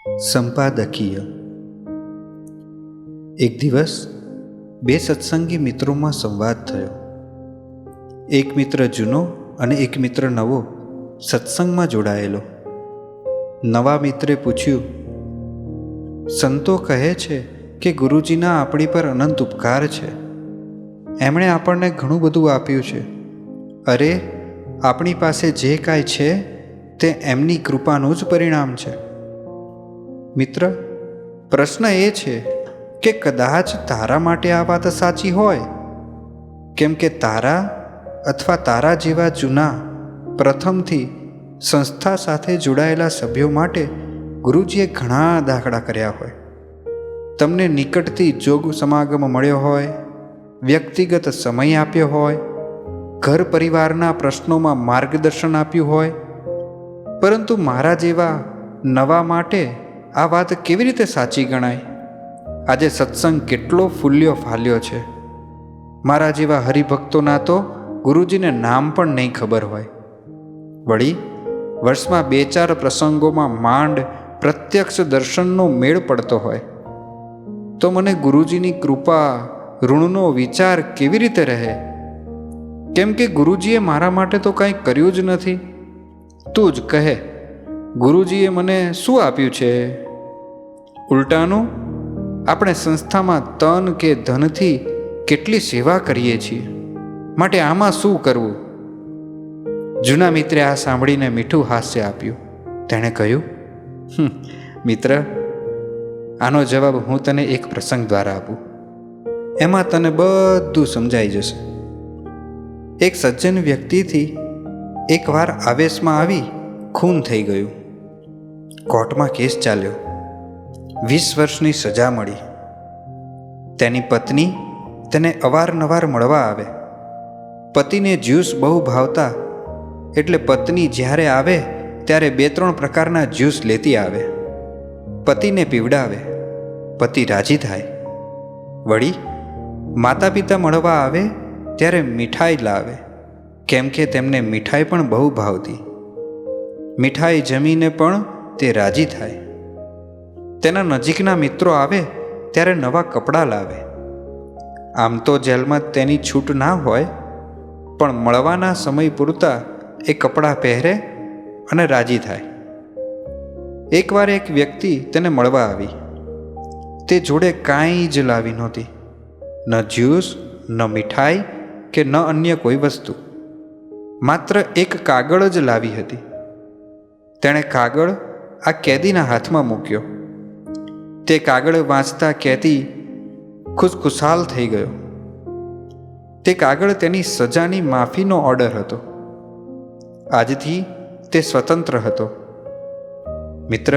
સંપાદકીય. એક દિવસ બે સત્સંગી મિત્રોમાં સંવાદ થયો. એક મિત્ર જૂનો અને એક મિત્ર નવો સત્સંગમાં જોડાયેલો. નવા મિત્રે પૂછ્યું, સંતો કહે છે કે ગુરુજીના આપણી પર અનંત ઉપકાર છે. એમણે આપણને ઘણું બધું આપ્યું છે. અરે, આપણી પાસે જે કાંઈ છે તે એમની કૃપાનું જ પરિણામ છે. મિત્ર, પ્રશ્ન એ છે કે કદાચ તારા માટે આ વાત સાચી હોય, કેમ કે તારા અથવા તારા જેવા જૂના પ્રથમથી સંસ્થા સાથે જોડાયેલા સભ્યો માટે ગુરુજીએ ઘણા દાખલા કર્યા હોય. તમને નિકટથી જોગ સમાગમ મળ્યો હોય, વ્યક્તિગત સમય આપ્યો હોય, ઘર પરિવારના પ્રશ્નોમાં માર્ગદર્શન આપ્યું હોય, પરંતુ મારા જેવા નવા માટે આ વાત કેવી રીતે સાચી ગણાય? આજે સત્સંગ કેટલો ફૂલ્યો ફાલ્યો છે. મારા જેવા હરિભક્તોના તો ગુરુજીને નામ પણ નહીં ખબર હોય. વળી વર્ષમાં 2-4 પ્રસંગોમાં માંડ પ્રત્યક્ષ દર્શનનો મેળ પડતો હોય, તો મને ગુરુજીની કૃપા ઋણનો વિચાર કેવી રીતે રહે? કેમ કે ગુરુજીએ મારા માટે તો કંઈ કર્યું જ નથી. તું જ કહે, ગુરુજીએ મને શું આપ્યું છે? ઉલટાનું આપણે સંસ્થામાં તન કે ધનથી કેટલી સેવા કરીએ છીએ, માટે આમાં શું કરવું? જૂના મિત્રે આ સાંભળીને મીઠું હાસ્ય આપ્યું. તેણે કહ્યું, મિત્ર, આનો જવાબ હું તને એક પ્રસંગ દ્વારા આપું. એમાં તને બધું સમજાઈ જશે. એક સજ્જન વ્યક્તિથી એકવાર આવેશમાં આવી ખૂન થઈ ગયું. કોર્ટમાં કેસ ચાલ્યો. 20 વર્ષની સજા મળી. તેની પત્ની તેને અવારનવાર મળવા આવે. પતિને જ્યુસ બહુ ભાવતા, એટલે પત્ની જ્યારે આવે ત્યારે 2-3 પ્રકારના જ્યુસ લેતી આવે. પતિને પીવડાવે. પતિ રાજી થાય. વળી માતા પિતા મળવા આવે ત્યારે મીઠાઈ લાવે, કેમ કે તેમને મીઠાઈ પણ બહુ ભાવતી. મીઠાઈ જમીને પણ તે રાજી થાય. તેના નજીકના મિત્રો આવે ત્યારે નવા કપડાં લાવે. આમ તો જેલમાં તેની છૂટ ના હોય, પણ મળવાના સમય પૂરતા એ કપડાં પહેરે અને રાજી થાય. એકવાર એક વ્યક્તિ તેને મળવા આવી. તે જોડે કાંઈ જ લાવી નહોતી. ન જ્યુસ, ન મીઠાઈ કે ન અન્ય કોઈ વસ્તુ. માત્ર એક કાગળ જ લાવી હતી. તેણે કાગળ આ કેદીના હાથમાં મૂક્યો. તે કાગળ વાંચતા કેદી ખુશખુશાલ થઈ ગયો. તે કાગળ તેની સજાની માફીનો ઓર્ડર હતો. આજથી તે સ્વતંત્ર હતો. મિત્ર,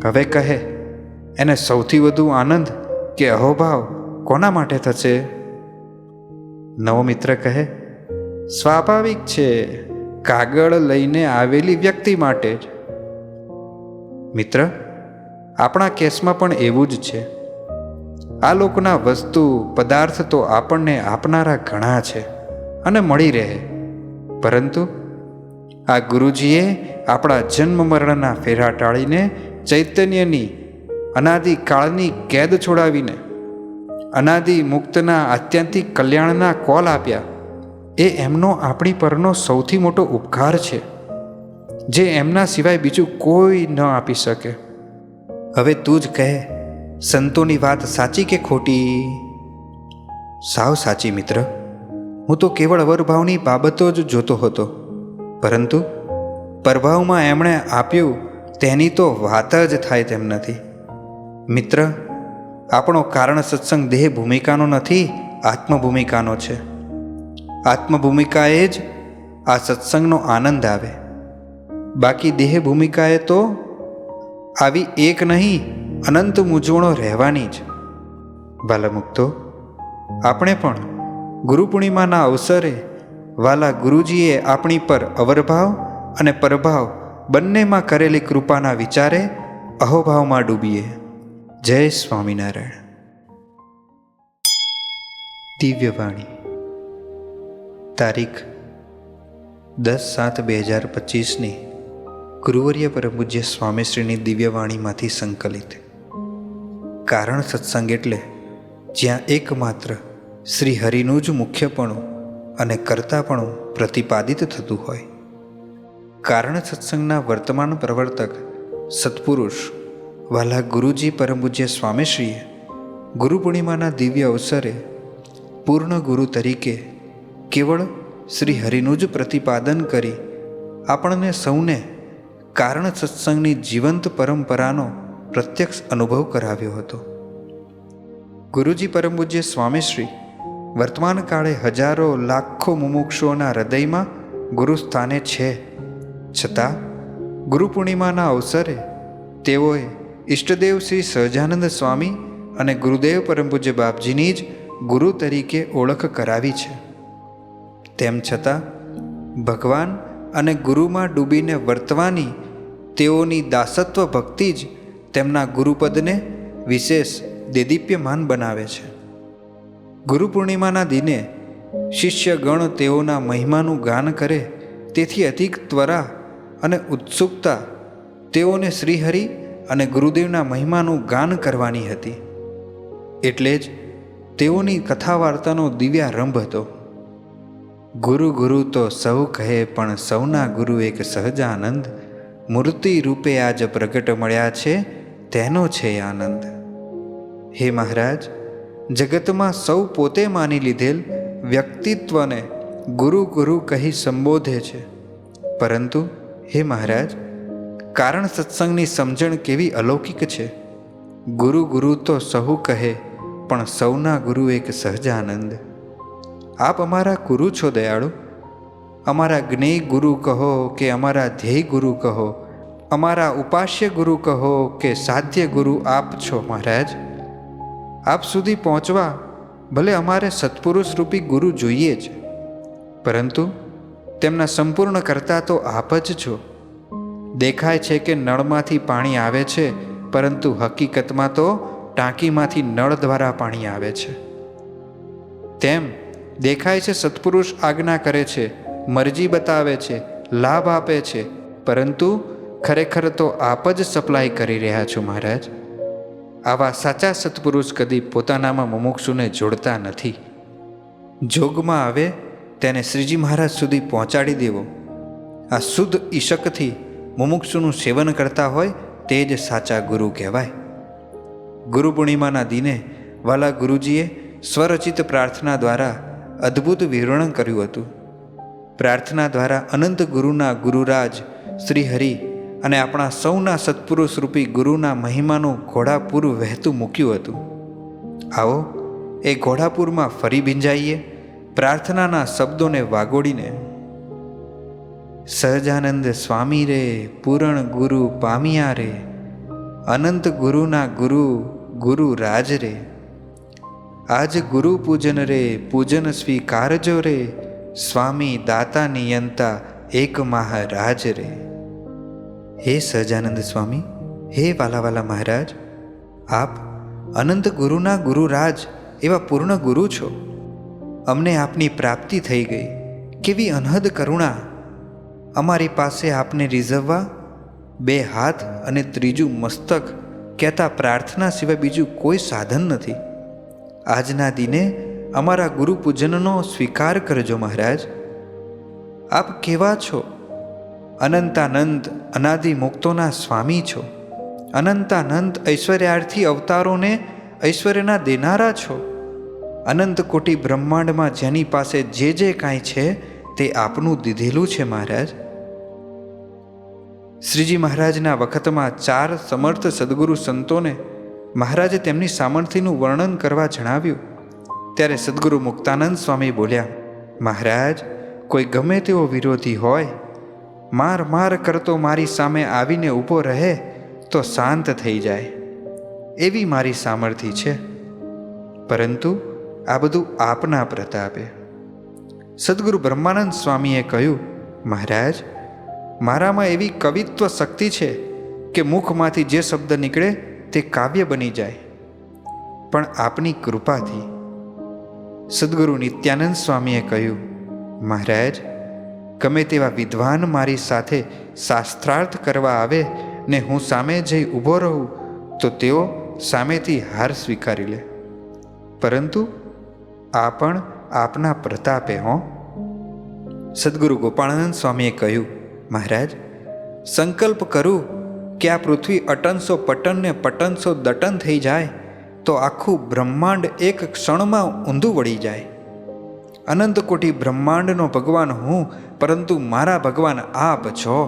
હવે કહે, એને સૌથી વધુ આનંદ કે અહોભાવ કોના માટે થશે? નવો મિત્ર કહે, સ્વાભાવિક છે, કાગળ લઈને આવેલી વ્યક્તિ માટે જ. મિત્ર, આપણા કેસમાં પણ એવું જ છે. આ લોકના વસ્તુ પદાર્થ તો આપણને આપનારા ઘણા છે અને મળી રહે, પરંતુ આ ગુરુજીએ આપણા જન્મ મરણના ફેરા ટાળીને ચૈતન્યની અનાદિકાળની કેદ છોડાવીને અનાદિ મુક્તના આત્યંતિક કલ્યાણના કોલ આપ્યા. એ એમનો આપણી પરનો સૌથી મોટો ઉપકાર છે, જે એમના સિવાય બીજું કોઈ ન આપી શકે. હવે તું જ કહે, સંતોની વાત સાચી કે ખોટી? સાવ સાચી મિત્ર. હું તો કેવળ અવરભાવની બાબતો જ જોતો હતો, પરંતુ પરભાવમાં એમણે આપ્યું તેની તો વાત જ થાય તેમ નથી. મિત્ર, આપણો કારણ સત્સંગ દેહ ભૂમિકાનો નથી, આત્મભૂમિકાનો છે. આત્મભૂમિકાએ જ આ સત્સંગનો આનંદ આવે. બાકી દેહ ભૂમિકાએ તો આવી એક નહીં, અનંત મૂંઝવણો રહેવાની જ. વાલા મુક્તો, આપણે પણ ગુરુ પૂર્ણિમાના અવસરે વાલા ગુરુજીએ આપણી પર અવરભાવ અને પરભાવ બંનેમાં કરેલી કૃપાના વિચારે અહોભાવમાં ડૂબીએ. જય સ્વામિનારાયણ. દિવ્યવાણી, તારીખ 10/7/2025 ગુરુવર્ય પરમ પૂજ્ય સ્વામીશ્રીની દિવ્યવાણીમાંથી સંકલિત. કારણ સત્સંગ એટલે જ્યાં એકમાત્ર શ્રી હરિનું જ મુખ્યપણું અને કર્તાપણું પ્રતિપાદિત થતું હોય. કારણ સત્સંગના વર્તમાન પ્રવર્તક સત્પુરુષ વાલા ગુરુજી પરમ પૂજ્ય સ્વામીશ્રીએ ગુરુ પૂર્ણિમાના દિવ્ય અવસરે પૂર્ણ ગુરુ તરીકે કેવળ શ્રી હરિનું જ પ્રતિપાદન કરી આપણને સૌને કારણ સત્સંગની જીવંત પરંપરાનો પ્રત્યક્ષ અનુભવ કરાવ્યો હતો. ગુરુજી પરમ પૂજ્ય સ્વામીશ્રી વર્તમાન કાળે હજારો લાખો મુમુક્ષુઓના હૃદયમાં ગુરુ સ્થાને છે. છતાં ગુરુ પૂર્ણિમાના અવસરે તેઓએ ઈષ્ટદેવ શ્રી સહજાનંદ સ્વામી અને ગુરુદેવ પરમ પૂજ્ય બાપજીની જ ગુરુ તરીકે ઓળખ કરાવી છે. તેમ છતાં ભગવાન અને ગુરુમાં ડૂબીને વર્તવાની તેઓની દાસત્વ ભક્તિ જ તેમના ગુરુપદને વિશેષ દેદીપ્યમાન બનાવે છે. ગુરુ પૂર્ણિમાના દિને શિષ્યગણ તેઓના મહિમાનું ગાન કરે તેથી અધિક ત્વરા અને ઉત્સુકતા તેઓને શ્રીહરિ અને ગુરુદેવના મહિમાનું ગાન કરવાની હતી. એટલે જ તેઓની કથા વાર્તાનો દિવ્યારંભ હતો. ગુરુ ગુરુ તો સૌ કહે પણ સૌના ગુરુ એક સહજાનંદ, મૂર્તિ રૂપે આજ પ્રગટ મળ્યા છે તેનો છે આનંદ. હે મહારાજ, જગતમાં સૌ પોતે માની લીધેલ વ્યક્તિત્વને ગુરુ ગુરુ કહી સંબોધે છે, પરંતુ હે મહારાજ, કારણ સત્સંગની સમજણ કેવી અલૌકિક છે. ગુરુ ગુરુ તો સહુ કહે પણ સૌના ગુરુ એક સહજાનંદ. આપ અમારા ગુરુ છો દયાળુ. અમારા જ્ઞેય ગુરુ કહો કે અમારા ધ્યેય ગુરુ કહો, અમારા ઉપાસ્ય ગુરુ કહો કે સાધ્ય ગુરુ આપ છો મહારાજ. આપ સુધી પહોંચવા ભલે અમારે સત્પુરુષ રૂપી ગુરુ જોઈએ જ, પરંતુ તેમના સંપૂર્ણ કરતા તો આપ જ છો. દેખાય છે કે નળમાંથી પાણી આવે છે, પરંતુ હકીકતમાં તો ટાંકીમાંથી નળ દ્વારા પાણી આવે છે. તેમ દેખાય છે સત્પુરુષ આજ્ઞા કરે છે, મરજી બતાવે છે, લાભ આપે છે, પરંતુ ખરેખર તો આપ જ સપ્લાય કરી રહ્યા છો મહારાજ. આવા સાચા સત્પુરુષ કદી પોતાનામાં મુમુક્ષુને જોડતા નથી. જોગમાં આવે તેને શ્રીજી મહારાજ સુધી પહોંચાડી દેવો. આ શુદ્ધ ઈશકથી મુમુક્ષુનું સેવન કરતા હોય તે જ સાચા ગુરુ કહેવાય. ગુરુ પૂર્ણિમાના દિને વાલા ગુરુજીએ સ્વરચિત પ્રાર્થના દ્વારા અદ્ભુત વિવરણ કર્યું હતું. પ્રાર્થના દ્વારા અનંત ગુરુના ગુરુરાજ શ્રીહરિ અને આપણા સૌના સત્પુરુષ રૂપી ગુરુના મહિમાનું ઘોડાપુર વહેતું મૂક્યું હતું. આવો એ ઘોડાપુરમાં ફરી ભીંજાઈએ પ્રાર્થનાના શબ્દોને વાગોડીને. સહજાનંદ સ્વામી રે પૂરણ ગુરુ પામ્યા રે, અનંત ગુરુના ગુરુ ગુરુ રાજ રે. આજ ગુરુ પૂજન રે પૂજન સ્વીકારજો રે, સ્વામી દાતા નિયંતા એક મહારાજ રે. હે સહજાનંદ સ્વામી, હે વાલાવાલા મહારાજ, આપ અનંત ગુરુના ગુરુરાજ એવા પૂર્ણ ગુરુ છો. અમને આપની પ્રાપ્તિ થઈ ગઈ. કેવી અનહદ કરુણા! અમારી પાસે આપને રીઝવવા બે હાથ અને ત્રીજું મસ્તક કહેતા પ્રાર્થના સિવાય બીજું કોઈ સાધન નથી. આજના દિને અમારા ગુરુ પૂજનનો સ્વીકાર કરજો મહારાજ. આપ કેવા છો? અનંતાનંત અનાદિ મુક્તોના સ્વામી છો. અનંતાનંત ઐશ્વર્યાર્થી અવતારોને ઐશ્વર્યના દેનારા છો. અનંત કોટી બ્રહ્માંડમાં જેની પાસે જે જે કાંઈ છે તે આપનું દીધેલું છે મહારાજ. શ્રીજી મહારાજના વખતમાં 4 સમર્થ સદગુરુ સંતોને મહારાજે તેમની સામર્થ્યનું વર્ણન કરવા જણાવ્યું. ત્યારે સદગુરુ મુક્તાનંદ સ્વામી બોલ્યા, મહારાજ, કોઈ ગમે તેવો વિરોધી હોય, માર માર કરતો મારી સામે આવીને ઊભો રહે તો શાંત થઈ જાય એવી મારી સામર્થ્ય છે, પરંતુ આ બધું આપના પ્રતાપે. સદગુરુ બ્રહ્માનંદ સ્વામીએ કહ્યું, મહારાજ, મારામાં એવી કવિત્વ શક્તિ છે કે મુખમાંથી જે શબ્દ નીકળે તે કાવ્ય બની જાય, પણ આપની કૃપાથી. સદગુરુ નિત્યાનંદ સ્વામીએ કહ્યું, મહારાજ, ગમે તેવા વિદ્વાન મારી સાથે શાસ્ત્રાર્થ કરવા આવે ને હું સામે જઈ ઊભો રહું તો તેઓ સામેથી હાર સ્વીકારી લે. પરંતુ આ પણ આપના પ્રતાપે હો. સદગુરુ ગોપાળાનંદ સ્વામીએ કહ્યું, મહારાજ, સંકલ્પ કરું કે આ પૃથ્વી અટનસો પટન ને પટનસો દટન થઈ જાય તો આખું બ્રહ્માંડ એક ક્ષણમાં ઊંધું વળી જાય. અનંત કોટી બ્રહ્માંડનો ભગવાન હું, પરંતુ મારા ભગવાન આપ છો.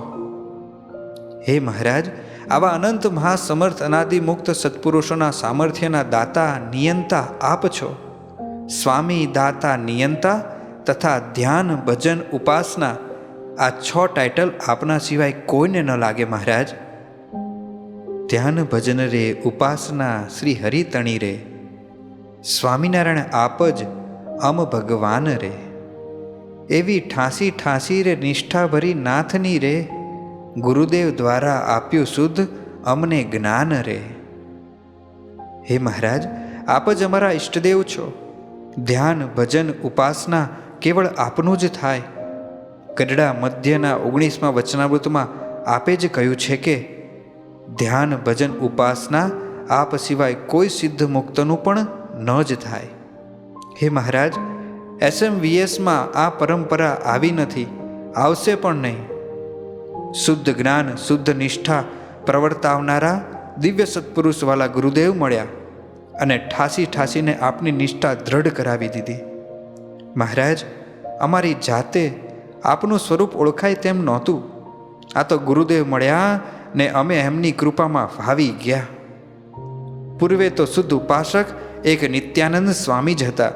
હે મહારાજ, આવા અનંત મહાસમર્થ અનાદિ મુક્ત સત્પુરુષોના સામર્થ્યના દાતા નિયંતા આપ છો. સ્વામી, દાતા, નિયંતા તથા ધ્યાન, ભજન, ઉપાસના, આ 6 ટાઇટલ આપના સિવાય કોઈને ન લાગે મહારાજ. ધ્યાન ભજન રે, ઉપાસના શ્રી હરિ તણી રે, સ્વામિનારાયણ આપ જ અમ ભગવાન રે. એવી ઠાંસી ઠાંસી રે નિષ્ઠા ભરી નાથની રે, ગુરુદેવ દ્વારા આપ્યું શુદ્ધ અમને જ્ઞાન રે. હે મહારાજ, આપ જ અમારા ઈષ્ટદેવ છો. ધ્યાન, ભજન, ઉપાસના કેવળ આપનું જ થાય. ગઢડા મધ્યના 19મા વચનામૃતમાં આપે જ કહ્યું છે કે ધ્યાન, ભજન, ઉપાસના આપ સિવાય કોઈ સિદ્ધ મુક્તનું પણ ન જ થાય. હે મહારાજ, SMVSમાં આ પરંપરા આવી નથી, આવશે પણ નહીં. શુદ્ધ જ્ઞાન, શુદ્ધ નિષ્ઠા પ્રવર્તાવનારા દિવ્ય સત્પુરુષવાલા ગુરુદેવ મળ્યા અને ઠાસી ઠાસીને આપની નિષ્ઠા દ્રઢ કરાવી દીધી. મહારાજ, અમારી જાતે આપનું સ્વરૂપ ઓળખાય તેમ નહોતું. આ તો ગુરુદેવ મળ્યા ને અમે એમની કૃપામાં ભાવી ગયા. પૂર્વે તો શુદ્ધ ઉપાસક એક નિત્યાનંદ સ્વામી જ હતા.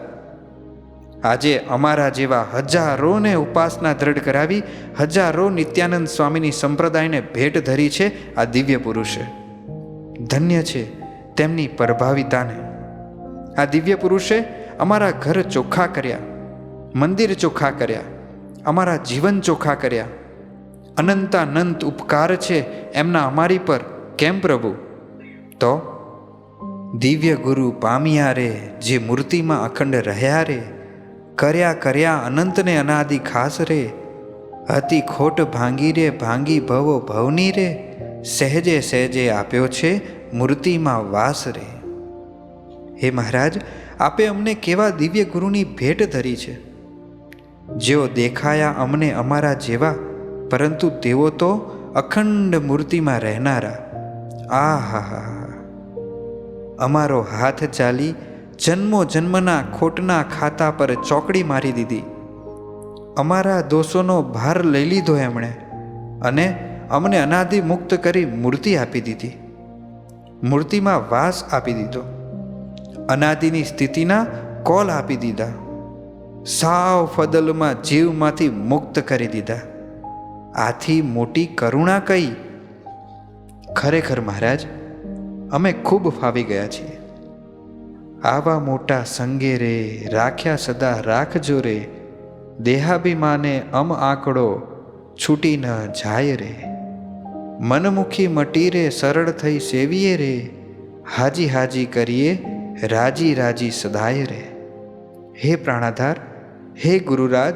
આજે અમારા જેવા હજારોને ઉપાસના દ્રઢ કરાવી હજારો નિત્યાનંદ સ્વામીની સંપ્રદાયને ભેટ ધરી છે આ દિવ્ય પુરુષે. ધન્ય છે તેમની પ્રભાવિતાને. આ દિવ્ય પુરુષે અમારા ઘર ચોખ્ખા કર્યા, મંદિર ચોખ્ખા કર્યા, અમારા જીવન ચોખ્ખા કર્યા. અનંતાનંત ઉપકાર છે એમના અમારી પર, કેમ પ્રભુ? તો દિવ્ય ગુરુ પામ્યા રે, જે મૂર્તિમાં અખંડ રહ્યા રે, કર્યા કર્યા અનંતને અનાદિ ખાસ રે, હતી ખોટ ભાંગી રે, ભાંગી ભવો ભવની રે, સહેજે સહેજે આપ્યો છે મૂર્તિમાં વાસ રે. હે મહારાજ, આપે અમને કેવા દિવ્ય ગુરુની ભેટ ધરી છે, જેઓ દેખાયા અમને અમારા જેવા, પરંતુ તેઓ તો અખંડ મૂર્તિમાં રહેનારા. આહા! અમારો હાથ ચાલી જન્મો જન્મના ખોટના ખાતા પર ચોકડી મારી દીધી. અમારા દોષોનો ભાર લઈ લીધો એમણે અને અમને અનાદિ મુક્ત કરી મૂર્તિ આપી દીધી, મૂર્તિમાં વાસ આપી દીધો, અનાદિની સ્થિતિના કોલ આપી દીધા, સાવ ફદલમાં જીવમાંથી મુક્ત કરી દીધા. આથી મોટી કરુણા કઈ? ખરેખર મહારાજ, અમે ખૂબ ફાવી ગયા છીએ. આવા મોટા સંગે રે, રાખ્યા સદા રાખજો રે, દેહાભિમાને આંકડો છૂટી ન જાય રે, મનમુખી મટી રે, સરળ થઈ સેવીએ રે, હાજી હાજી કરીએ, રાજી રાજી સદાય રે. હે પ્રાણાધાર, હે ગુરુરાજ,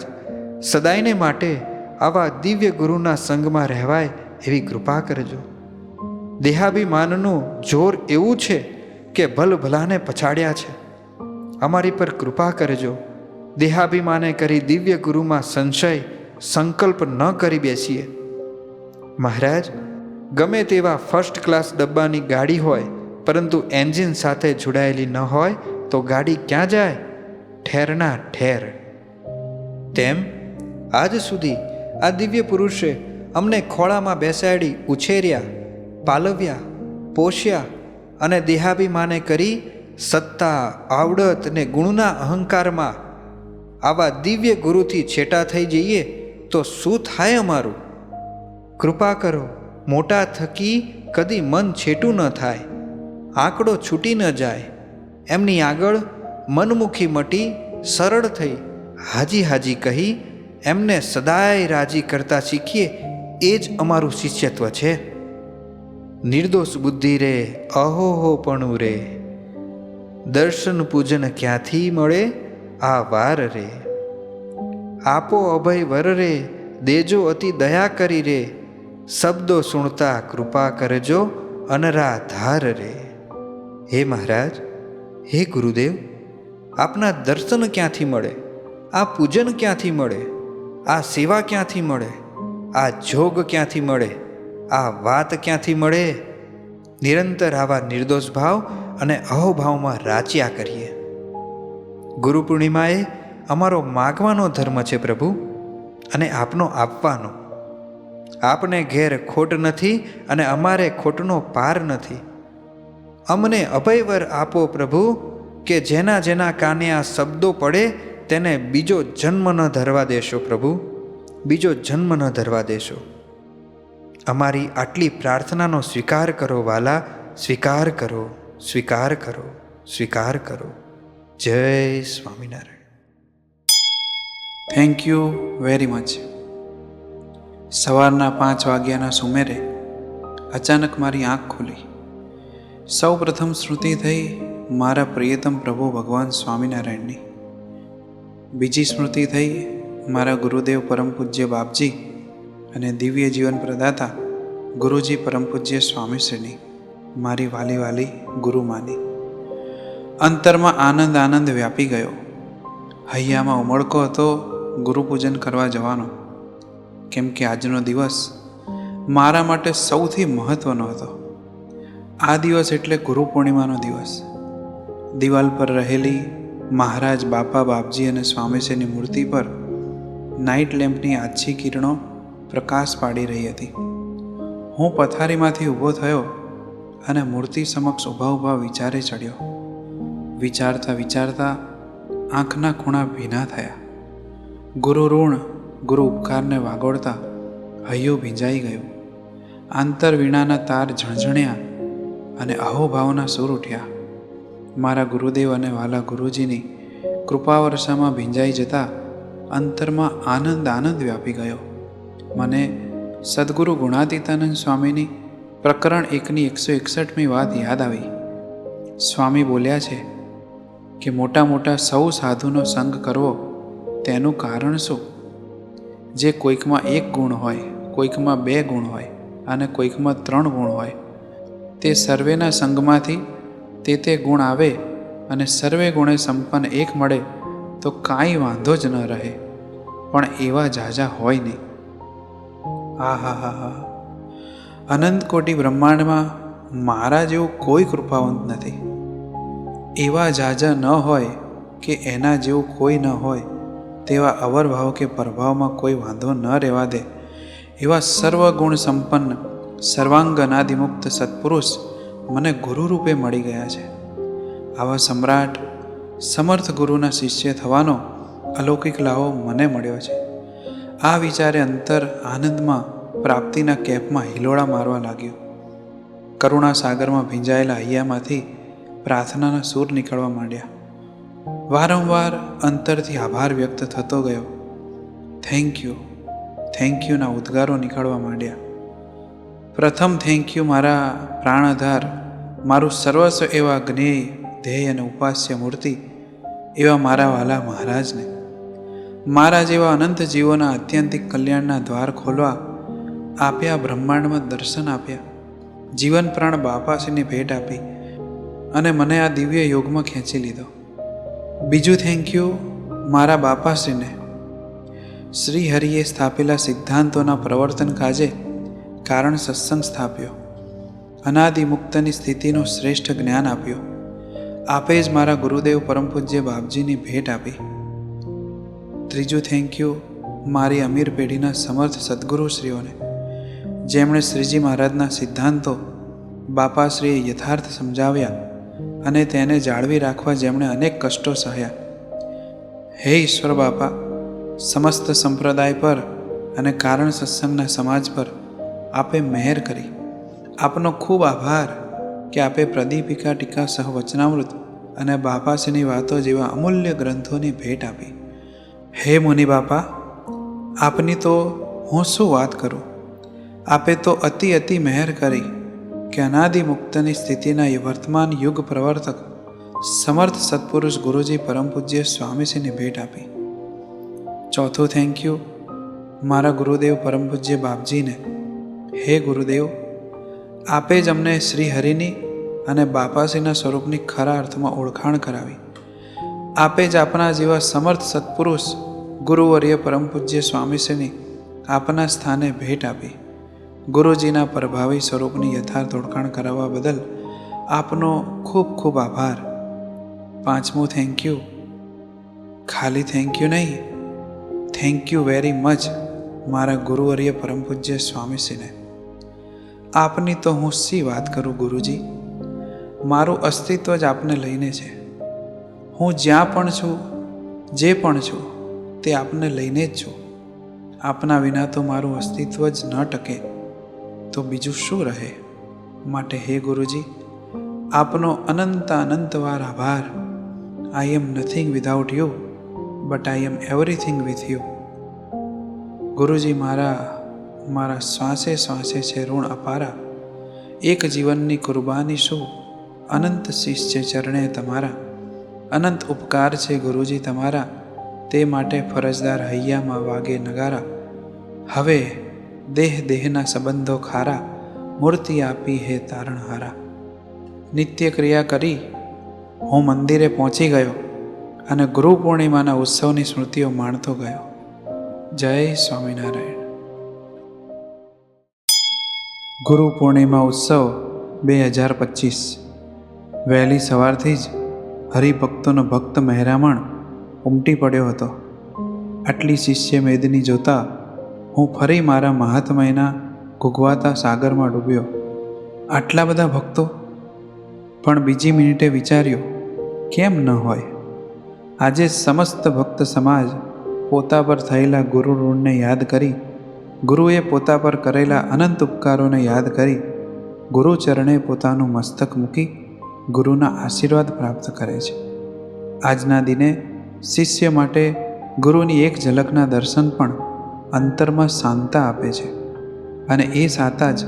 સદાયને માટે આવા દિવ્ય ગુરુના સંગમાં રહેવાય એવી કૃપા કરજો. દેહાભિમાનનું જોર એવું છે કે ભલભલાને પછાડ્યા છે. અમારી પર કૃપા કરજો. દેહાભિમાને કરી દિવ્ય ગુરુમાં સંશય સંકલ્પ ન કરી બેસીએ. મહારાજ, ગમે તેવા ફર્સ્ટ ક્લાસ ડબ્બાની ગાડી હોય, પરંતુ એન્જિન સાથે જોડાયેલી ન હોય તો ગાડી ક્યાં જાય? ઠેરના ઠેર. તેમ આજ સુધી આ દિવ્ય પુરુષે અમને ખોળામાં બેસાડી ઉછેર્યા, પાલવ્યા, પોષ્યા અને દેહાભિમાને કરી સત્તા, આવડત ને ગુણના અહંકારમાં આવા દિવ્ય ગુરુથી છેટા થઈ જઈએ તો શું થાય અમારું? કૃપા કરો, મોટા થકી કદી મન છેટું ન થાય, આંકડો છૂટી ન જાય. એમની આગળ મનમુખી મટી સરળ થઈ હાજી હાજી કહી એમને સદાય રાજી કરતા શીખીએ, એ જ અમારું શિષ્યત્વ છે. નિર્દોષ બુદ્ધિ રે, અહોહોપણું રે, દર્શન પૂજન ક્યાંથી મળે આ વાર રે. આપો અભય વર રે, દેજો અતિ દયા કરી રે, શબ્દો સુણતા કૃપા કરજો અનરાધાર રે. હે મહારાજ, હે ગુરુદેવ, આપના દર્શન ક્યાંથી મળે? આ પૂજન ક્યાંથી મળે? આ સેવા ક્યાંથી મળે? આ જોગ ક્યાંથી મળે? આ વાત ક્યાંથી મળે? નિરંતર આવા નિર્દોષ ભાવ અને અહોભાવમાં રાચ્યા કરીએ. ગુરુ પૂર્ણિમાએ અમારો માગવાનો ધર્મ છે પ્રભુ, અને આપનો આપવાનો. આપને ઘેર ખોટ નથી અને અમારે ખોટનો પાર નથી. અમને અભયવર આપો પ્રભુ, કે જેના જેના કાને આ શબ્દો પડે તેને બીજો જન્મ ન ધરવા દેશો પ્રભુ, બીજો જન્મ ન ધરવા દેશો. અમારી આટલી પ્રાર્થનાનો સ્વીકાર કરો વાલા, સ્વીકાર કરો, સ્વીકાર કરો, સ્વીકાર કરો. જય Swaminarayan. Thank you very much. સવારના 5 વાગ્યાના સુમેરે અચાનક મારી આંખ ખુલી. સૌ પ્રથમ સ્મૃતિ થઈ મારા પ્રિયતમ પ્રભુ ભગવાન સ્વામિનારાયણની. બીજી સ્મૃતિ થઈ મારા ગુરુદેવ પરમ પૂજ્ય બાપજી અને દિવ્ય જીવન પ્રદાતા ગુરુજી પરમ પૂજ્ય સ્વામીશ્રીની, મારી વાલી વાલી ગુરુમાની. અંતરમાં આનંદ આનંદ વ્યાપી ગયો. હૈયામાં ઉમળકો હતો ગુરુપૂજન કરવા જવાનો, કેમ કે આજનો દિવસ મારા માટે સૌથી મહત્ત્વનો હતો. આ દિવસ એટલે ગુરુ પૂર્ણિમાનો દિવસ. દિવાલ પર રહેલી મહારાજ બાપા બાપજી અને સ્વામીશ્રીની મૂર્તિ પર નાઇટ લેમ્પની આછી કિરણો પ્રકાશ પાડી રહી હતી. હું પથારીમાંથી ઊભો થયો અને મૂર્તિ સમક્ષ ઊભા ઊભા વિચારે ચડ્યો. વિચારતા વિચારતા આંખના ખૂણા ભીના થયા. ગુરુ ઋણ, ગુરુ ઉપકારને વાગોળતા હૈયું ભીંજાઈ ગયું. આંતર વીણાના તાર ઝણઝણ્યા અને અહોભાવના સૂર ઉઠ્યા. મારા ગુરુદેવ અને વાલા ગુરુજીની કૃપા વર્ષામાં ભીંજાઈ જતા અંતરમાં આનંદ આનંદ વ્યાપી ગયો. મને સદગુરુ ગુણાતીતાનંદ સ્વામીની પ્રકરણ 1ની 161મી વાત યાદ આવી. સ્વામી બોલ્યા છે કે મોટા મોટા સૌ સાધુનો સંગ કરવો તેનું કારણ શું? જે કોઈકમાં 1 ગુણ હોય, કોઈકમાં 2 ગુણ હોય અને કોઈકમાં 3 ગુણ હોય, તે સર્વેના સંગમાંથી તે ગુણ આવે અને સર્વે ગુણે સંપન્ન એક મળે તો કાંઈ વાંધો જ ન રહે. પણ એવા ઝાઝા હોય નહીં. હા, અનંત કોટી બ્રહ્માંડમાં મારા જેવું કોઈ કૃપાવંત નથી. એવા ઝાઝા ન હોય કે એના જેવું કોઈ ન હોય, તેવા અવરભાવ કે પ્રભાવમાં કોઈ વાંધો ન રહેવા દે એવા સર્વગુણ સંપન્ન સર્વાંગ અનાદિમુક્ત સત્પુરુષ મને ગુરુરૂપે મળી ગયા છે. આવા સમ્રાટ સમર્થ ગુરુના શિષ્ય થવાનો અલૌકિક લાવો મને મળ્યો છે. આ વિચારે અંતર આનંદમાં પ્રાપ્તિના કેપમાં હિલોળા મારવા લાગ્યો. કરુણા સાગરમાં ભીંજાયેલા હૈયામાંથી પ્રાર્થનાના સૂર નીકળવા માંડ્યા. વારંવાર અંતરથી આભાર વ્યક્ત થતો ગયો. થેન્ક યુના ઉદ્ગારો નીકળવા માંડ્યા. પ્રથમ થેન્ક યુ મારા પ્રાણાધાર, મારું સર્વસ્વ એવા જ્ઞેય, ધ્યેય અને ઉપાસ્ય મૂર્તિ એવા મારા વાલા મહારાજને. મારા જેવા અનંત જીવોના આત્યંતિક કલ્યાણના દ્વાર ખોલવા આપ્યા, બ્રહ્માંડમાં દર્શન આપ્યા, જીવન પ્રાણ બાપાશ્રીને ભેટ આપી અને મને આ દિવ્ય યોગમાં ખેંચી લીધો. બીજું થેન્ક યુ મારા બાપાશ્રીને. શ્રી હરિએ સ્થાપેલા સિદ્ધાંતોના પ્રવર્તન કાજે કારણ સત્સંગ સ્થાપ્યો. અનાદિ મુક્તની સ્થિતિનું શ્રેષ્ઠ જ્ઞાન આપ્યું. આપે જ મારા ગુરુદેવ પરમ પૂજ્ય બાપજીની ભેટ આપી. ત્રીજું થેન્ક યુ મારી અમીર પેઢીના સમર્થ સદગુરુશ્રીઓને, જેમણે શ્રીજી મહારાજના સિદ્ધાંતો બાપાશ્રીએ યથાર્થ સમજાવ્યા અને તેને જાળવી રાખવા જેમણે અનેક કષ્ટો સહ્યા. હે ઈશ્વર બાપા, સમસ્ત સંપ્રદાય પર અને કારણ સત્સંગના સમાજ પર આપે મહેર કરી. આપનો ખૂબ આભાર કે આપે પ્રદીપિકા ટીકા સહ વચનામૃત અને બાપાશ્રીની વાતો જેવા અમૂલ્ય ગ્રંથોની ભેટ આપી. હે મુનિ બાપા, આપની તો હું શું વાત કરું. આપે તો અતિ મહેર કરી કે અનાદિ મુક્તની સ્થિતિના વર્તમાન યુગ પ્રવર્તક સમર્થ સત્પુરુષ ગુરુજી પરમ પૂજ્ય સ્વામીશ્રીની ભેટ આપી. ચોથું થેન્ક યુ મારા ગુરુદેવ પરમ પૂજ્ય બાપજીને. હે ગુરુદેવ, આપે જ અમને શ્રી હરિની અને બાપાશ્રીના સ્વરૂપની ખરા અર્થમાં ઓળખાણ કરાવી. આપે જ આપણા જેવા સમર્થ સત્પુરુષ ગુરુવર્ય પરમ પૂજ્ય સ્વામીશ્રીની આપના સ્થાને ભેટ આપી. ગુરુજીના પ્રભાવી સ્વરૂપની યથાર્થ ઓળખાણ કરાવવા બદલ આપનો ખૂબ ખૂબ આભાર. પાંચમું થેન્ક યુ ખાલી થેન્ક યુ નહીં, થેન્ક યુ વેરી મચ મારા ગુરુવર્ય પરમ પૂજ્ય સ્વામીશ્રીને. આપની તો હું શી વાત કરું ગુરુજી, મારું અસ્તિત્વ જ આપને લઈને છે. હું જ્યાં પણ છું, જે પણ છું, તે આપને લઈને જ છું. આપના વિના તો મારું અસ્તિત્વ જ ન ટકે તો બીજું શું રહે. માટે હે ગુરુજી, આપનો અનંત અનંતવાર આભાર. I am nothing without you, but I am everything with you. Guruji, મારા શ્વાસે શ્વાસે છે ઋણ અપારા. એક જીવનની કુરબાની શું, અનંત શીશ છે ચરણે તમારા. અનંત ઉપકાર છે ગુરુજી તમારા, તે માટે ફરજદાર હૈયામાં વાગે નગારા. હવે દેહના સંબંધો ખારા, મૂર્તિ આપી હે તારણહારા. નિત્ય ક્રિયા કરી હું મંદિરે પહોંચી ગયો અને ગુરુ પૂર્ણિમાના ઉત્સવની સ્મૃતિઓ માણતો ગયો. જય સ્વામિનારાયણ. ગુરુ પૂર્ણિમા ઉત્સવ 2025. વહેલી સવારથી જ હરિભક્તોનો ભક્ત મહેરામણ ઉમટી પડ્યો હતો. આટલી શિષ્ય મેદની જોતા હું ફરી મારા મહાત્મયના ઘૂઘવાતા સાગરમાં ડૂબ્યો. આટલા બધા ભક્તો? પણ બીજી મિનિટે વિચાર્યું, કેમ ન હોય? આજે સમસ્ત ભક્ત સમાજ પોતા પર થયેલા ગુરુ ઋણને યાદ કરી, ગુરુએ પોતા પર કરેલા અનંત ઉપકારોને યાદ કરી, ગુરુચરણે પોતાનું મસ્તક મૂકી ગુરુના આશીર્વાદ પ્રાપ્ત કરે છે. આજના દિને શિષ્ય માટે ગુરુની એક ઝલકના દર્શન પણ અંતરમાં શાંતા આપે છે અને એ સાતા જ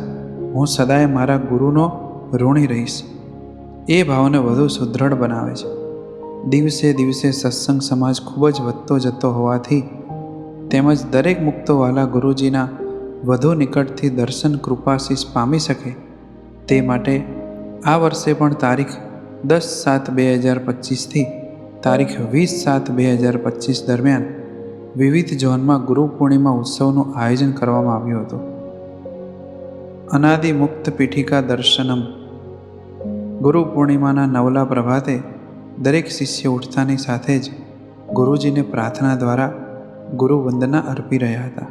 હું સદાય મારા ગુરુનો ઋણી રહીશ એ ભાવને વધુ સુદૃઢ બનાવે છે. દિવસે દિવસે સત્સંગ સમાજ ખૂબ જ વધતો જતો હોવાથી તેમજ દરેક મુક્તોવાલા ગુરુજીના વધુ નિકટથી દર્શન કૃપાશીષ પામી શકે તે માટે આ વર્ષે પણ તારીખ 10/7/2025 તારીખ 20/7/2025 દરમિયાન વિવિધ ઝોનમાં ગુરુ પૂર્ણિમા ઉત્સવનું આયોજન કરવામાં આવ્યું હતું. અનાદિ મુક્ત પીઠિકા દર્શનમ. ગુરુ પૂર્ણિમાના નવલા પ્રભાતે દરેક શિષ્ય ઉઠતાની સાથે જ ગુરુજીને પ્રાર્થના દ્વારા ગુરુ વંદના અર્પી રહ્યા હતા.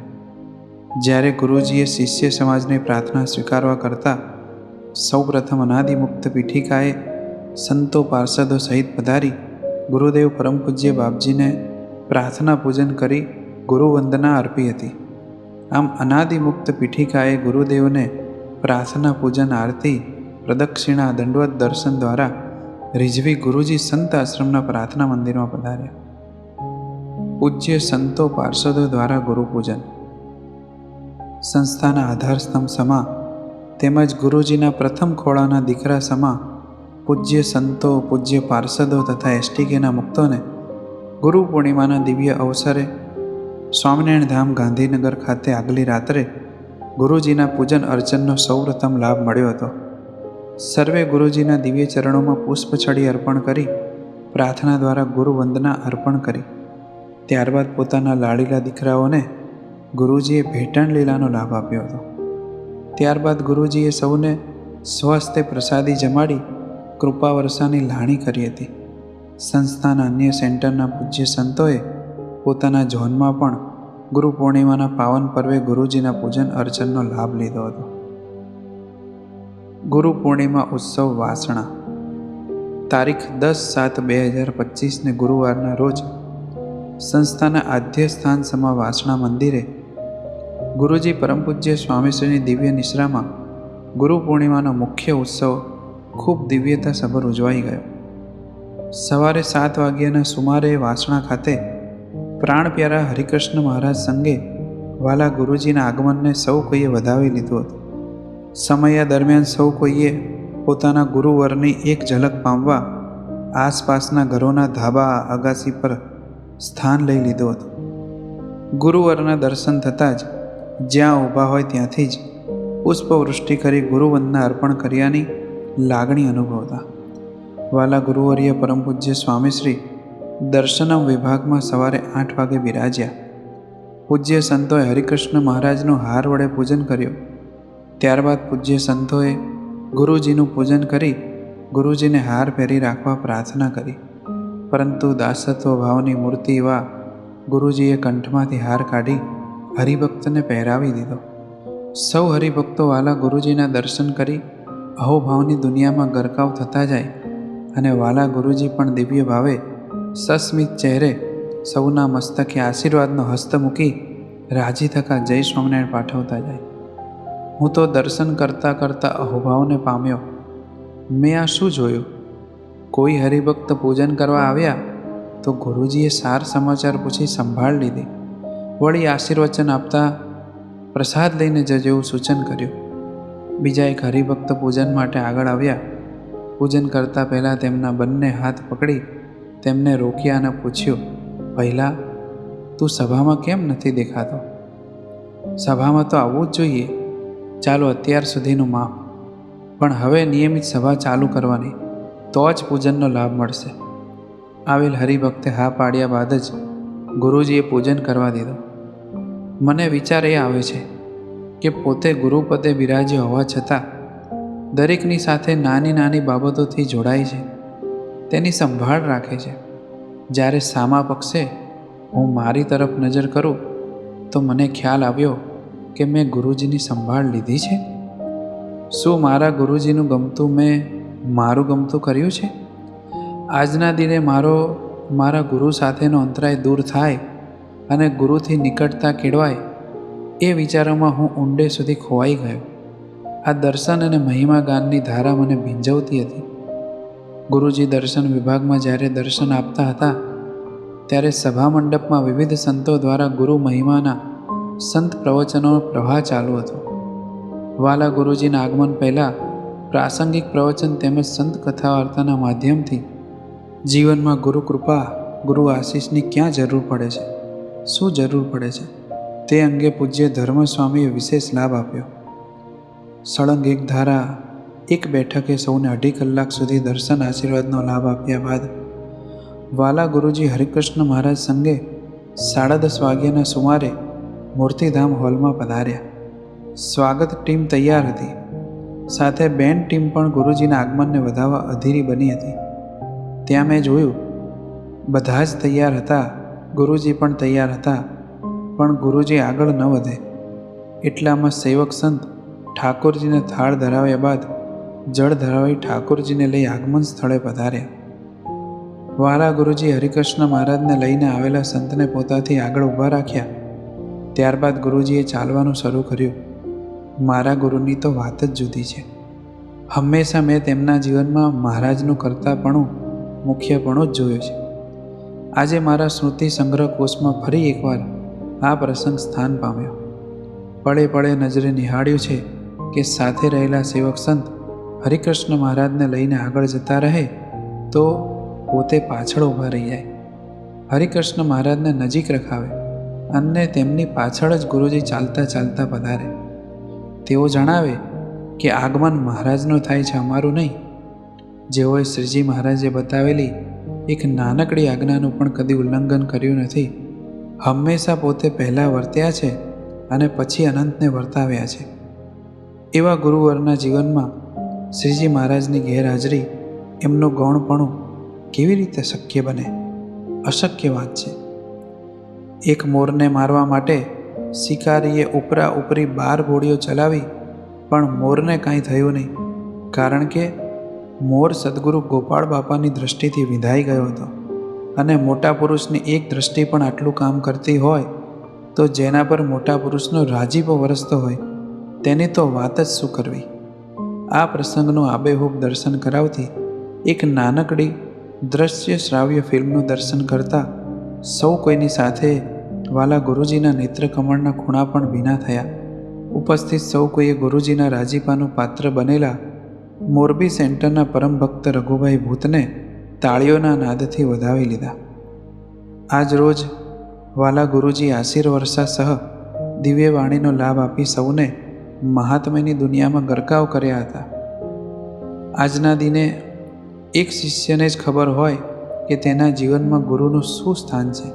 જ્યારે ગુરુજીએ શિષ્ય સમાજની પ્રાર્થના સ્વીકારવા કરતાં સૌપ્રથમ અનાદિમુક્ત પીઠિકાએ સંતો પાર્ષદો સહિત પધારી ગુરુદેવ પરમ પૂજ્ય બાપજીને પ્રાર્થના પૂજન કરી ગુરુવંદના અર્પી હતી. આમ અનાદિમુક્ત પીઠિકાએ ગુરુદેવને પ્રાર્થના પૂજન આરતી પ્રદક્ષિણા દંડવત દર્શન દ્વારા રીઝવી ગુરુજી સંત આશ્રમના પ્રાર્થના મંદિરમાં પધાર્યા. પૂજ્ય સંતો પાર્ષદો દ્વારા ગુરુપૂજન. સંસ્થાના આધારસ્તંભ સમા તેમજ ગુરુજીના પ્રથમ ખોળાના દીકરા સમા પૂજ્ય સંતો, પૂજ્ય પાર્ષદો તથા એસટીકેના મુક્તોને ગુરુ પૂર્ણિમાના દિવ્ય અવસરે સ્વામિનારાયણ ધામ ગાંધીનગર ખાતે આગલી રાત્રે ગુરુજીના પૂજન અર્ચનનો સૌપ્રથમ લાભ મળ્યો હતો. સર્વે ગુરુજીના દિવ્ય ચરણોમાં પુષ્પછડી અર્પણ કરી પ્રાર્થના દ્વારા ગુરુ વંદના અર્પણ કરી ત્યારબાદ પોતાના લાડીલા દીકરાઓને ગુરુજીએ ભેટણ લીલાનો લાભ આપ્યો હતો. ત્યારબાદ ગુરુજીએ સૌને સ્વસ્તે પ્રસાદી જમાડી કૃપા વર્ષાની લાણી કરી હતી. સંસ્થાના અન્ય સેન્ટરના પૂજ્ય સંતોએ પોતાના ઝોનમાં પણ ગુરુ પૂર્ણિમાના પાવન પર્વે ગુરુજીના પૂજન અર્ચનનો લાભ લીધો હતો. ગુરુ પૂર્ણિમા ઉત્સવ વાસણા. તારીખ 10/7/2025 ગુરુવારના રોજ સંસ્થાના આદ્ય સ્થાન સમા વાસણા મંદિરે ગુરુજી પરમ પૂજ્ય સ્વામીશ્રીની દિવ્ય નિશ્રામાં ગુરુ પૂર્ણિમાનો મુખ્ય ઉત્સવ ખૂબ દિવ્યતાસભર ઉજવાઈ ગયો. સવારે 7 વાગ્યાના સુમારે વાસણા ખાતે પ્રાણ પ્યારા હરિકૃષ્ણ મહારાજ સંગે વાલા ગુરુજીના આગમનને સૌ કોઈએ વધાવી લીધું હતું. સમય દરમિયાન સૌ કોઈએ પોતાના ગુરુવરની એક ઝલક પામવા આસપાસના ઘરોના ધાબા અગાસી પર સ્થાન લઈ લીધું હતું. ગુરુવરના દર્શન થતાં જ જ્યાં ઊભા હોય ત્યાંથી જ પુષ્પવૃષ્ટિ કરી ગુરુવંદના અર્પણ કર્યાની લાગણી અનુભવતા. વાલા ગુરુવર્ય પરમ પૂજ્ય સ્વામીશ્રી દર્શનમ વિભાગમાં સવારે 8 વાગે બિરાજ્યા. પૂજ્ય સંતોએ હરિકૃષ્ણ મહારાજનું હાર વડે પૂજન કર્યું. ત્યારબાદ પૂજ્ય સંતોએ ગુરુજીનું પૂજન કરી ગુરુજીને હાર પહેરી રાખવા પ્રાર્થના કરી. પરંતુ દાસત્વ ભાવની મૂર્તિ એવા ગુરુજીએ કંઠમાંથી હાર કાઢી હરિભક્તને પહેરાવી દીધો. સૌ હરિભક્તો વાલા ગુરુજીના દર્શન કરી અહોભાવની દુનિયામાં ગરકાવ થતા જાય અને વાલા ગુરુજી પણ દિવ્ય ભાવે સસ્મિત ચહેરે સૌના મસ્તકે આશીર્વાદનો હસ્ત મૂકી રાજી થકા જય સ્વામિનારાયણ પાઠવતા જાય. હું તો દર્શન કરતાં કરતાં અહોભાવને પામ્યો. મેં આ શું જોયું? કોઈ હરિભક્ત પૂજન કરવા આવ્યા તો ગુરુજીએ સાર સમાચાર પૂછી સંભાળ લીધી. વળી આશીર્વચન આપતા પ્રસાદ લઈને જજો એવું સૂચન કર્યું. બીજા એક હરિભક્ત પૂજન માટે આગળ આવ્યા. પૂજન કરતાં પહેલાં તેમના બંને હાથ પકડી તેમને રોક્યા અને પૂછ્યું, પહેલાં તું સભામાં કેમ નથી દેખાતો? સભામાં તો આવવું જ જોઈએ. ચાલો અત્યાર સુધીનું માફ, પણ હવે નિયમિત સભા ચાલુ કરવાની, તો જ પૂજનનો લાભ મળશે. આવેલ હરિભક્તે હા પાડ્યા બાદ જ ગુરુજીએ પૂજન કરવા દીધો. મને વિચાર એ આવે છે કે પોતે ગુરુપદે બિરાજ્યો હોવા છતાં દરેકની સાથે નાની નાની બાબતોથી જોડાય છે, તેની સંભાળ રાખે છે. જ્યારે સામા પક્ષે હું મારી તરફ નજર કરું તો મને ખ્યાલ આવ્યો કે મેં ગુરુજીની સંભાળ લીધી છે. શું મારા ગુરુજીનું ગમતું મેં મારું ગમતું કર્યું છે? આજના દિને મારા ગુરુ સાથેનો અંતરાય દૂર થાય અને ગુરુથી નિકટતા કેળવાય, એ વિચારોમાં હું ઊંડે સુધી ખોવાઈ ગયો. આ દર્શન અને મહિમા ગાનની ધારા મને ભીંજવતી હતી. ગુરુજી દર્શન વિભાગમાં જ્યારે દર્શન આપતા હતા ત્યારે સભા મંડપમાં વિવિધ સંતો દ્વારા ગુરુ મહિમાના સંત પ્રવચનોનો પ્રવાહ ચાલુ હતો. વાલા ગુરુજીના આગમન પહેલાં પ્રાસંગિક પ્રવચન તેમજ સંત કથા વાર્તાના માધ્યમથી જીવનમાં ગુરુ કૃપા, ગુરુ આશીષની ક્યાં જરૂર પડે છે, શું જરૂર પડે છે, તે અંગે પૂજ્ય ધર્મસ્વામીએ વિશેષ લાભ આપ્યો. સળંગ એક ધારા એક બેઠકે સૌને 2.5 કલાક સુધી દર્શન આશીર્વાદનો લાભ આપ્યા બાદ વાલા ગુરુજી હરિકૃષ્ણ મહારાજ સંગે 10:30 વાગ્યાના સુમારે મૂર્તિધામ હોલમાં પધાર્યા. સ્વાગત ટીમ તૈયાર હતી. સાથે બેન્ડ ટીમ પણ ગુરુજીના આગમનને વધાવવા અધીરી બની હતી. ત્યાં મેં જોયું, બધા જ તૈયાર હતા, ગુરુજી પણ તૈયાર હતા, પણ ગુરુજી આગળ ન વધે. એટલામાં સેવક સંત ઠાકોરજીને થાળ ધરાવ્યા બાદ જળ ધરાવી ઠાકોરજીને લઈ આગમન સ્થળે પધાર્યા. વાલા ગુરુજી હરિકૃષ્ણ મહારાજને લઈને આવેલા સંતને પોતાથી આગળ ઊભા રાખ્યા. ત્યારબાદ ગુરુજીએ ચાલવાનું શરૂ કર્યું. મારા ગુરુની તો વાત જ જુદી છે. હંમેશા મેં તેમના જીવનમાં મહારાજનું કરતાપણું, મુખ્યપણું જ જોયું છે. આજે મારા સ્મૃતિ સંગ્રહ કોષમાં ફરી એકવાર આ પ્રસંગ સ્થાન પામ્યો. પળે પળે નજરે નિહાળ્યું છે કે સાથે રહેલા સેવક સંત હરિકૃષ્ણ મહારાજને લઈને આગળ જતા રહે તો પોતે પાછળ ઊભા રહી જાય. હરિકૃષ્ણ મહારાજને નજીક રખાવે અને તેમની પાછળ જ ગુરુજી ચાલતા ચાલતા પધારે. તેઓ જણાવે કે આગમન મહારાજનું થાય છે, અમારું નહીં. જેઓએ શ્રીજી મહારાજે બતાવેલી એક નાનકડી આજ્ઞાનું પણ કદી ઉલ્લંઘન કર્યું નથી. હંમેશા પોતે પહેલાં વર્ત્યા છે અને પછી અનંતને વર્તાવ્યા છે. એવા ગુરુવરના જીવનમાં શ્રીજી મહારાજની ગેરહાજરી, એમનું ગૌણપણું કેવી રીતે શક્ય બને? અશક્ય વાત છે. એક મોરને મારવા માટે શિકારીએ ઉપરા ઉપરી 12 ગોળીઓ ચલાવી, પણ મોરને કાંઈ થયું નહીં, કારણ કે મોર સદગુરુ ગોપાળ બાપાની દૃષ્ટિથી વિંધાઈ ગયો હતો. અને મોટા પુરુષની એક દૃષ્ટિ પણ આટલું કામ કરતી હોય તો જેના પર મોટા પુરુષનો રાજીપો વરસતો હોય તેની તો વાત જ શું કરવી. આ પ્રસંગનું આબેહૂબ દર્શન કરાવતી એક નાનકડી દ્રશ્ય શ્રાવ્ય ફિલ્મનું દર્શન કરતાં સૌ કોઈની સાથે વાલા ગુરુજીના નેત્રકમળના ખૂણા પણ ભીના થયા. ઉપસ્થિત સૌ કોઈએ ગુરુજીના રાજીપાનું પાત્ર બનેલા મોરબી સેન્ટરના પરમ ભક્ત રઘુભાઈ ભૂતને તાળીઓના નાદથી વધાવી લીધા. આજ રોજ વાલા ગુરુજી આશીર્વર્ષા સહ દિવ્ય વાણીનો લાભ આપી સૌને મહાત્મ્યની દુનિયામાં ગરકાવ કર્યા હતા. આજના દિને એક શિષ્યને જ ખબર હોય કે તેના જીવનમાં ગુરુનું શું સ્થાન છે.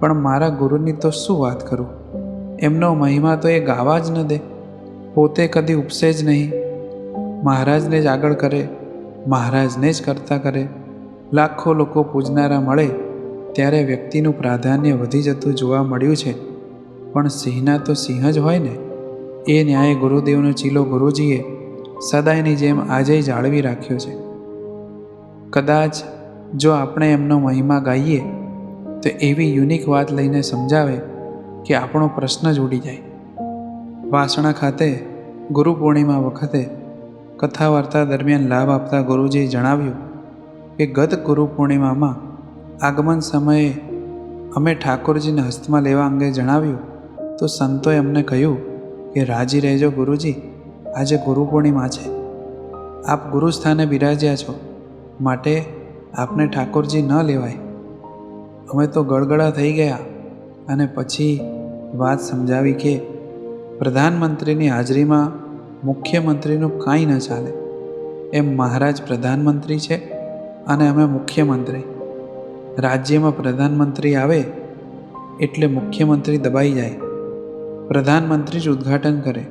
પણ મારા ગુરુની તો શું વાત કરું, એમનો મહિમા તો એ ગાવા જ ન દે, પોતે કદી ઉપસે જ નહીં. મહારાજને જ આગળ કરે, મહારાજને જ કરતા કરે. લાખો લોકો પૂજનારા મળે ત્યારે વ્યક્તિનું પ્રાધાન્ય વધી જતું જોવા મળ્યું છે. પણ સિંહના તો સિંહ જ હોય ને. એ ન્યાય ગુરુદેવનો ચીલો ગુરુજીએ સદાયની જેમ આજે જાળવી રાખ્યો છે. કદાચ જો આપણે એમનો મહિમા ગાઈએ તો એવી યુનિક વાત લઈને સમજાવે કે આપણો પ્રશ્ન જ ઉડી જાય. વાસણા ખાતે ગુરુ પૂર્ણિમા વખતે કથા વાર્તા દરમિયાન લાભ આપતા ગુરુજીએ જણાવ્યું કે ગત ગુરુ પૂર્ણિમામાં આગમન સમયે અમે ઠાકોરજીને હસ્તમાં લેવા અંગે જણાવ્યું તો સંતોએ અમને કહ્યું કે રાજી રહેજો ગુરુજી, આજે ગુરુ પૂર્ણિમા છે, આપ ગુરુસ્થાને બિરાજ્યા છો, માટે આપને ઠાકોરજી ન લેવાય. અમે તો ગળગળા થઈ ગયા અને પછી વાત સમજાવી કે પ્રધાનમંત્રીની હાજરીમાં મુખ્યમંત્રીનું કાંઈ ન ચાલે. એમ મહારાજ પ્રધાનમંત્રી છે અને અમે મુખ્યમંત્રી. રાજ્યમાં પ્રધાનમંત્રી આવે એટલે મુખ્યમંત્રી દબાઈ જાય. પ્રધાનમંત્રી જ ઉદ્ઘાટન કરે,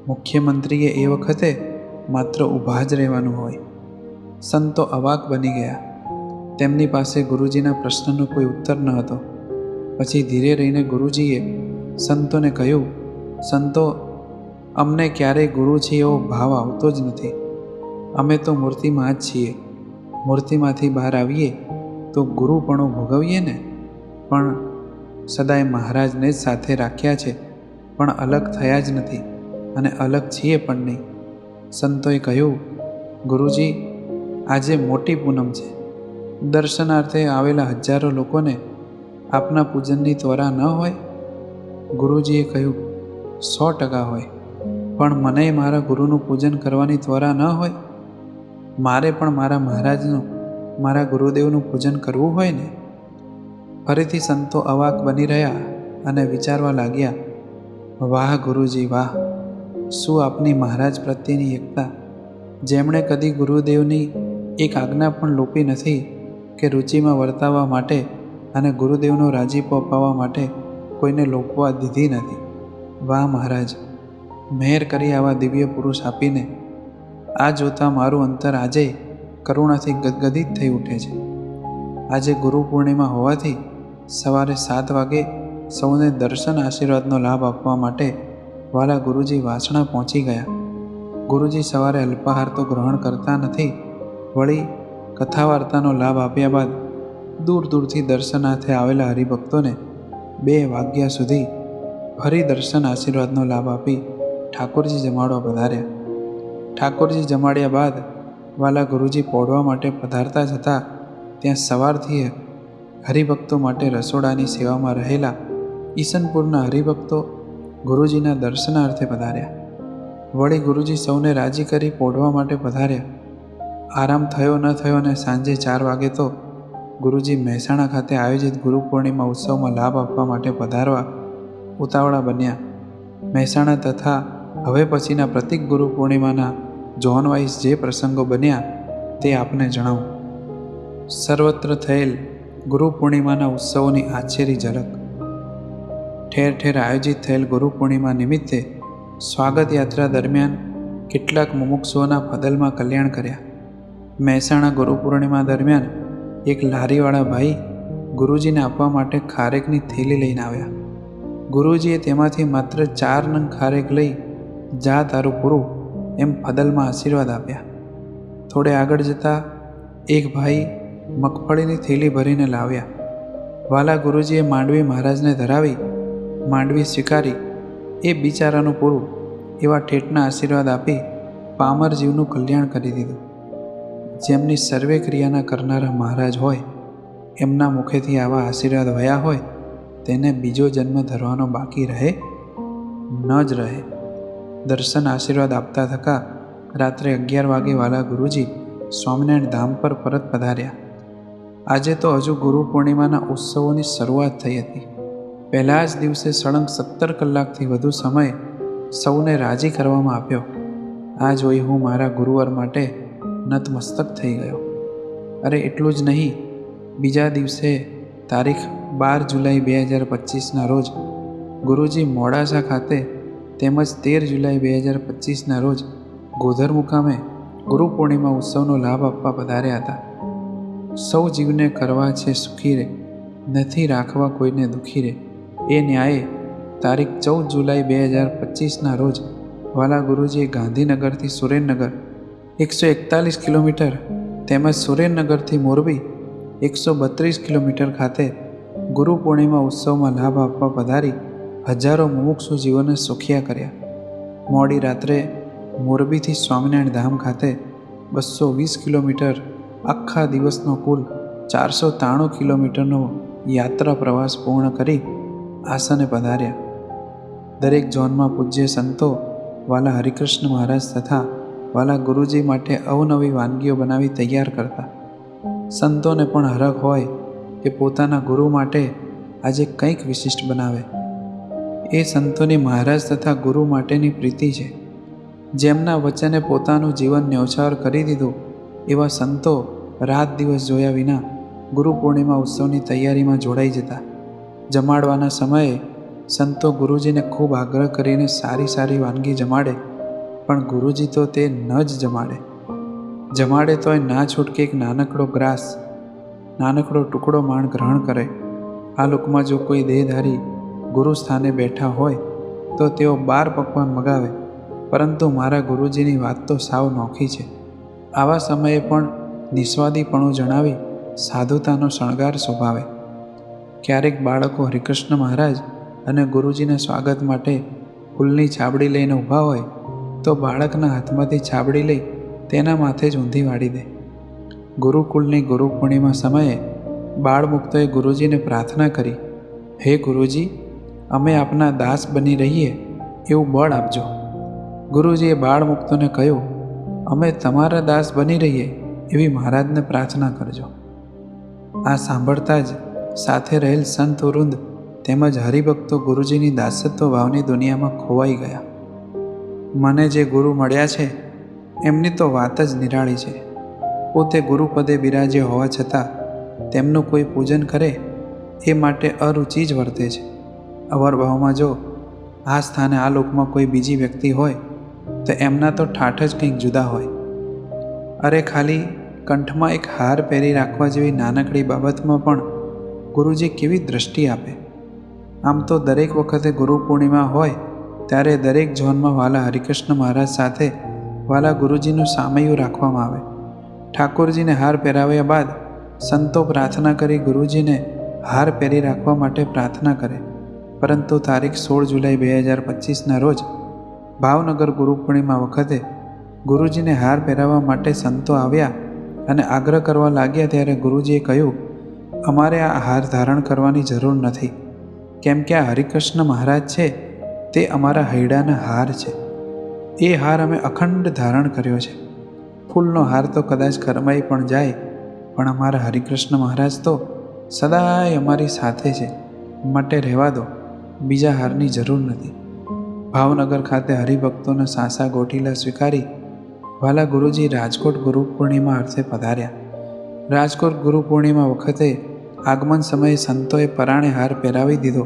મુખ્યમંત્રીએ એ વખતે માત્ર ઊભા જ રહેવાનું હોય. સંતો અવાક બની ગયા. તેમની પાસે ગુરુજીના પ્રશ્નનો કોઈ ઉત્તર ન હતો. પછી ધીરે રહીને ગુરુજીએ સંતોને કહ્યું, સંતો, અમને ક્યારેય ગુરુ છે એવો ભાવ આવતો જ નથી. અમે તો મૂર્તિમાં જ છીએ. મૂર્તિમાંથી બહાર આવીએ તો ગુરુપણું ભોગવીએ ને, પણ સદાય મહારાજને જ સાથે રાખ્યા છે, પણ અલગ થયા જ નથી અને અલગ છીએ પણ નહીં. સંતોએ કહ્યું, ગુરુજી, આજે મોટી પૂનમ છે. દર્શનાર્થે આવેલા હજારો લોકોને આપના પૂજનની ત્વરા ન હોય? ગુરુજીએ કહ્યું, 100% હોય, પણ મને મારા ગુરુનું પૂજન કરવાની ત્વરા ન હોય. મારે પણ મારા મહારાજનું, મારા ગુરુદેવનું પૂજન કરવું હોય ને. ફરીથી સંતો અવાક બની રહ્યા અને વિચારવા લાગ્યા, વાહ ગુરુજી વાહ, શું આપની મહારાજ પ્રત્યેની એકતા! જેમણે કદી ગુરુદેવની એક આજ્ઞા પણ લોપી નથી કે રુચિમાં વર્તાવવા માટે અને ગુરુદેવનો રાજીપો અપાવવા માટે કોઈને લોપવા દીધી નથી. વાહ મહારાજ, મહેર કરી આવા દિવ્ય પુરુષ આપીને. આ જોતાં મારું અંતર આજે કરુણાથી ગદગદિત થઈ ઉઠે છે. આજે ગુરુ પૂર્ણિમા હોવાથી સવારે 7 વાગે સૌને દર્શન આશીર્વાદનો લાભ આપવા માટે વાલા ગુરુજી વાસણા પહોંચી ગયા. ગુરુજી સવારે અલ્પાહાર તો ગ્રહણ કરતા નથી, વળી કથા વાર્તાનો લાભ આપ્યા બાદ દૂર દૂરથી દર્શનાર્થે આવેલા હરિભક્તોને 2 વાગ્યા સુધી ફરી દર્શન આશીર્વાદનો લાભ આપી ઠાકોરજી જમાડવા પધાર્યા. ઠાકોરજી જમાડ્યા બાદ વાલા ગુરુજી પોઢવા માટે પધારતા જતાં ત્યાં સવારથી હરિભક્તો માટે રસોડાની સેવામાં રહેલા ઈસનપુરના હરિભક્તો ગુરુજીના દર્શનાર્થે પધાર્યા. વળી ગુરુજી સૌને રાજી કરી પોઢવા માટે પધાર્યા. આરામ થયો ન થયો અને સાંજે 4 વાગે તો ગુરુજી મહેસાણા ખાતે આયોજિત ગુરુ પૂર્ણિમા ઉત્સવમાં લાભ આપવા માટે પધારવા ઉતાવળા બન્યા. મહેસાણા તથા હવે પછીના પ્રતિક ગુરુ પૂર્ણિમાના ઝોનવાઇઝ જે પ્રસંગો બન્યા તે આપને જણાવું. સર્વત્ર થયેલ ગુરુ પૂર્ણિમાના ઉત્સવોની આછેરી ઝલક. ઠેર ઠેર આયોજિત થયેલ ગુરુ પૂર્ણિમા નિમિત્તે સ્વાગત યાત્રા દરમિયાન કેટલાક મુમુક્ષુઓના પદલમાં કલ્યાણ કર્યા. મહેસાણા ગુરુ પૂર્ણિમા દરમિયાન એક લારીવાળા ભાઈ ગુરુજીને આપવા માટે ખારેકની થેલી લઈને આવ્યા. ગુરુજીએ તેમાંથી માત્ર 4 નંગ ખારેક લઈ જા તારું પૂરું એમ પદલમાં આશીર્વાદ આપ્યા. થોડે આગળ જતાં એક ભાઈ મગફળીની થેલી ભરીને લાવ્યા. વાલા ગુરુજીએ માંડવી મહારાજને ધરાવી માંડવી સ્વીકારી એ બિચારાનું પૂરું એવા ઠેઠના આશીર્વાદ આપી પામર જીવનું કલ્યાણ કરી દીધું. જેમની સર્વે ક્રિયાના કરનારા મહારાજ હોય, એમના મુખેથી આવા આશીર્વાદ વયા હોય, તેને બીજો જન્મ ધરવાનો બાકી રહે ન જ રહે. દર્શન આશીર્વાદ આપતા થકા રાત્રે 11 વાગે વાલા ગુરુજી સ્વામિનારાયણ ધામ પર પરત પધાર્યા. આજે તો હજુ ગુરુ પૂર્ણિમાના ઉત્સવોની શરૂઆત થઈ હતી. પહેલા જ દિવસે સળંગ 17 કલાકથી વધુ સમય સૌને રાજી કરવામાં આવ્યો. આ જોઈ હું મારા ગુરુવર માટે નતમસ્તક થઈ ગયો. અરે એટલું જ નહીં, બીજા દિવસે તારીખ 12 જુલાઈ 2025ના રોજ ગુરુજી મોડાસા ખાતે તેમજ 13 જુલાઈ 2025ના રોજ ગોધર મુકામે ગુરુ પૂર્ણિમા ઉત્સવનો લાભ આપવા પધાર્યા હતા. સૌ જીવને કરવા છે સુખી રે, નથી રાખવા કોઈને દુઃખી રે, એ ન્યાયે તારીખ 14 જુલાઈ 2025ના રોજ વાલા ગુરુજીએ ગાંધીનગરથી સુરેન્દ્રનગર 141 કિલોમીટર તેમજ સુરેન્દ્રનગરથી મોરબી 132 કિલોમીટર ખાતે ગુરુ પૂર્ણિમા ઉત્સવમાં લાભ આપવા પધારી હજારો મુમુક્ષુ જીવોને સુખિયા કર્યા. મોડી રાત્રે મોરબીથી સ્વામિનારાયણ ધામ ખાતે 220 કિલોમીટર આખા દિવસનો કુલ 493 કિલોમીટરનો યાત્રા પ્રવાસ પૂર્ણ કરી આસને પધાર્યા. દરેક ઝોનમાં પૂજ્ય સંતો વાલા હરિકૃષ્ણ મહારાજ તથા વાલા ગુરુજી માટે અવનવી વાનગીઓ બનાવી તૈયાર કરતા. સંતોને પણ હરખ હોય કે પોતાના ગુરુ માટે આજે કંઈક વિશિષ્ટ બનાવે. એ સંતોની મહારાજ તથા ગુરુ માટેની પ્રીતિ છે. જેમના વચને પોતાનું જીવન ન્યોછાવર કરી દીધું એવા સંતો રાત દિવસ જોયા વિના ગુરુ પૂર્ણિમા ઉત્સવની તૈયારીમાં જોડાઈ જતા. જમાડવાના સમયે સંતો ગુરુજીને ખૂબ આગ્રહ કરીને સારી સારી વાનગી જમાડે, પણ ગુરુજી તો તે ન જ જમાડે. જમાડે તોય ના છૂટકે એક નાનકડો ગ્રાસ, નાનકડો ટુકડો માણ ગ્રહણ કરે. આ લોકમાં જો કોઈ દેહધારી ગુરુ સ્થાને બેઠા હોય તો તેઓ 12 પકવાન મગાવે, પરંતુ મારા ગુરુજીની વાત તો સાવ નોખી છે. આવા સમયે પણ નિસ્વાદીપણું જણાવી સાધુતાનો શણગાર શોભાવે. ક્યારેક બાળકો હરિકૃષ્ણ મહારાજ અને ગુરુજીના સ્વાગત માટે ફૂલની છાબડી લઈને ઊભા હોય તો બાળકના હાથમાંથી છાબડી લઈ તેના માથે જ ઊંધી વાળી દે. ગુરુકુળની ગુરુ પૂર્ણિમા સમયે બાળમુક્તોએ ગુરુજીને પ્રાર્થના કરી, હે ગુરુજી, અમે આપના દાસ બની રહીએ એવું બળ આપજો. ગુરુજીએ બાળમુક્તોને કહ્યું, અમે તમારા દાસ બની રહીએ એવી મહારાજને પ્રાર્થના કરજો. આ સાંભળતા જ સાથે રહેલ સંત વૃંદ તેમજ હરિભક્તો ગુરુજીની દાસત્વ ભાવની દુનિયામાં ખોવાઈ ગયા. મને જે ગુરુ મળ્યા છે એમની તો વાત જ નિરાળી છે. પોતે ગુરુપદે બિરાજે હોવા છતાં તેમનું કોઈ પૂજન કરે એ માટે અરુચિ જ વર્તે છે. અવરભાવમાં જો આ સ્થાને આ લોકમાં કોઈ બીજી વ્યક્તિ હોય તો એમના તો ઠાઠ જ કંઈક જુદા હોય. અરે ખાલી કંઠમાં એક હાર પહેરી રાખવા જેવી નાનકડી બાબતમાં પણ ગુરુજી કેવી દ્રષ્ટિ આપે. આમ તો દરેક વખતે ગુરુ પૂર્ણિમા હોય ત્યારે દરેક ઝોનમાં વાલા હરિકૃષ્ણ મહારાજ સાથે વાલા ગુરુજીનું સામૈયું રાખવામાં આવે. ઠાકોરજીને હાર પહેરાવ્યા બાદ સંતો પ્રાર્થના કરી ગુરુજીને હાર પહેરી રાખવા માટે પ્રાર્થના કરે. પરંતુ તારીખ 16 જુલાઈ 2025ના રોજ ભાવનગર ગુરુ પૂર્ણિમા વખતે ગુરુજીને હાર પહેરાવવા માટે સંતો આવ્યા અને આગ્રહ કરવા લાગ્યા ત્યારે ગુરુજીએ કહ્યું, અમારે આ હાર ધારણ કરવાની જરૂર નથી, કેમ કે આ હરિકૃષ્ણ મહારાજ છે તે અમારા હૈડાના હાર છે. એ હાર અમે અખંડ ધારણ કર્યો છે. ફૂલનો હાર તો કદાચ કરમાઈ પણ જાય, પણ અમારા હરિકૃષ્ણ મહારાજ તો સદાય અમારી સાથે છે, માટે રહેવા દો, બીજા હારની જરૂર નથી. ભાવનગર ખાતે હરિભક્તોના સાસા ગોઠીલા સ્વીકારી વાલા ગુરુજી રાજકોટ ગુરુ પૂર્ણિમા અર્થે પધાર્યા. રાજકોટ ગુરુ પૂર્ણિમા વખતે આગમન સમયે સંતોએ પરાણે હાર પહેરાવી દીધો.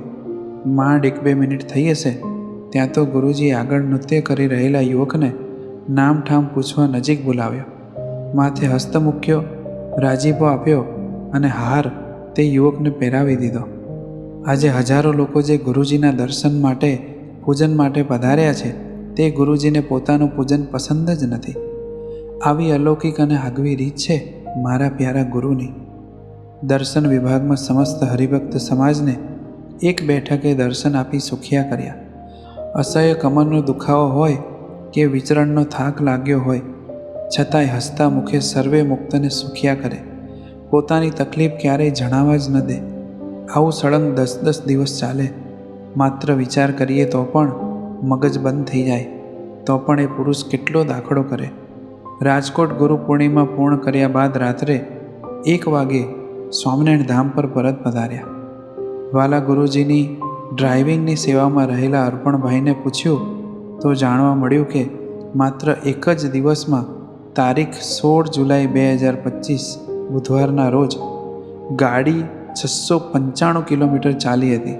માંડ 1-2 મિનિટ થઈ હશે ત્યાં તો ગુરુજીએ આગળ નૃત્ય કરી રહેલા યુવકને નામ ઠામ પૂછવા નજીક બોલાવ્યો. માથે હસ્ત મૂક્યો, રાજીપો આપ્યો અને હાર તે યુવકને પહેરાવી દીધો. આજે હજારો લોકો જે ગુરુજીના દર્શન માટે પૂજન માટે પધાર્યા છે તે ગુરુજીને પોતાનું પૂજન પસંદ જ નથી. આવી અલૌકિક અને આગવી રીત છે મારા પ્યારા ગુરુની. દર્શન વિભાગમાં સમસ્ત હરિભક્ત સમાજને એક બેઠકે દર્શન આપી સુખિયા કર્યા. અસહ્ય કમરનો દુખાવો હોય કે વિચરણનો થાક લાગ્યો હોય છતાંય હસતા મુખે સર્વે મુક્તને સુખિયા કરે. પોતાની તકલીફ ક્યારેય જણાવવા જ ન દે. આવું સળંગ 10-10 દિવસ ચાલે. માત્ર વિચાર કરીએ તો પણ મગજ બંધ થઈ જાય. તો પણ એ પુરુષ કેટલો દાખલો કરે. રાજકોટ ગુરુ પૂર્ણિમા પૂર્ણ કર્યા બાદ રાત્રે 1 વાગે સ્વામિનારાયણ ધામ પર પરત પધાર્યા. વાલા ગુરુજીની ડ્રાઇવિંગની સેવામાં રહેલા અર્પણભાઈને પૂછ્યું તો જાણવા મળ્યું કે માત્ર એક જ દિવસમાં તારીખ 16 જુલાઈ 2025 બુધવારના રોજ ગાડી 695 કિલોમીટર ચાલી હતી.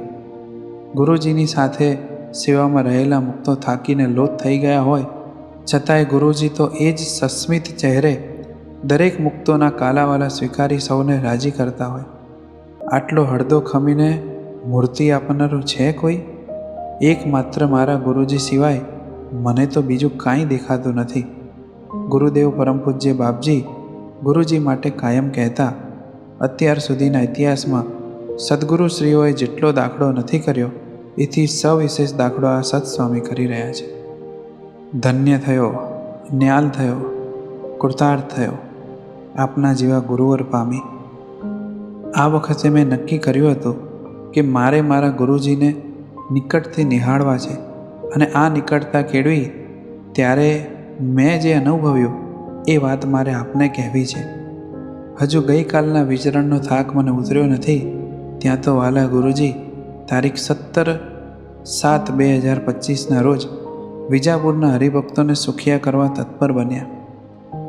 ગુરુજીની સાથે સેવામાં રહેલા મુક્તો થાકીને લોથ થઈ ગયા હોય છતાંય ગુરુજી તો એ જ સસ્મિત ચહેરે દરેક મુક્તોના કાલાવાલા સ્વીકારી સૌને રાજી કરતા હોય. આટલો હળદો ખમીને મૂર્તિ આપનારું છે કોઈ? એકમાત્ર મારા ગુરુજી સિવાય મને તો બીજું કાંઈ દેખાતું નથી. ગુરુદેવ પરમ પૂજ્ય બાપજી ગુરુજી માટે કાયમ કહેતા, અત્યાર સુધીના ઇતિહાસમાં સદ્ગુરુશ્રીઓએ જેટલો દાખલો નથી કર્યો એથી સવિશેષ દાખલો આ સત્સ્વામી કરી રહ્યા છે. ધન્ય થયો, ન્યાલ થયો, કૃતાર્થ થયો, આપના જેવા ગુરુવર પામી. આ વખતે મેં નક્કી કર્યું હતું કે મારે મારા ગુરુજીને નિકટથી નિહાળવા છે અને આ નિકટતા કેળવી ત્યારે મેં જે અનુભવ્યું એ વાત મારે આપને કહેવી છે. હજુ ગઈકાલના વિચરણનો થાક મને ઉતર્યો નથી ત્યાં તો વાલા ગુરુજી તારીખ 17/7/2025ના રોજ વિજાપુરના હરિભક્તોને સુખિયા કરવા તત્પર બન્યા.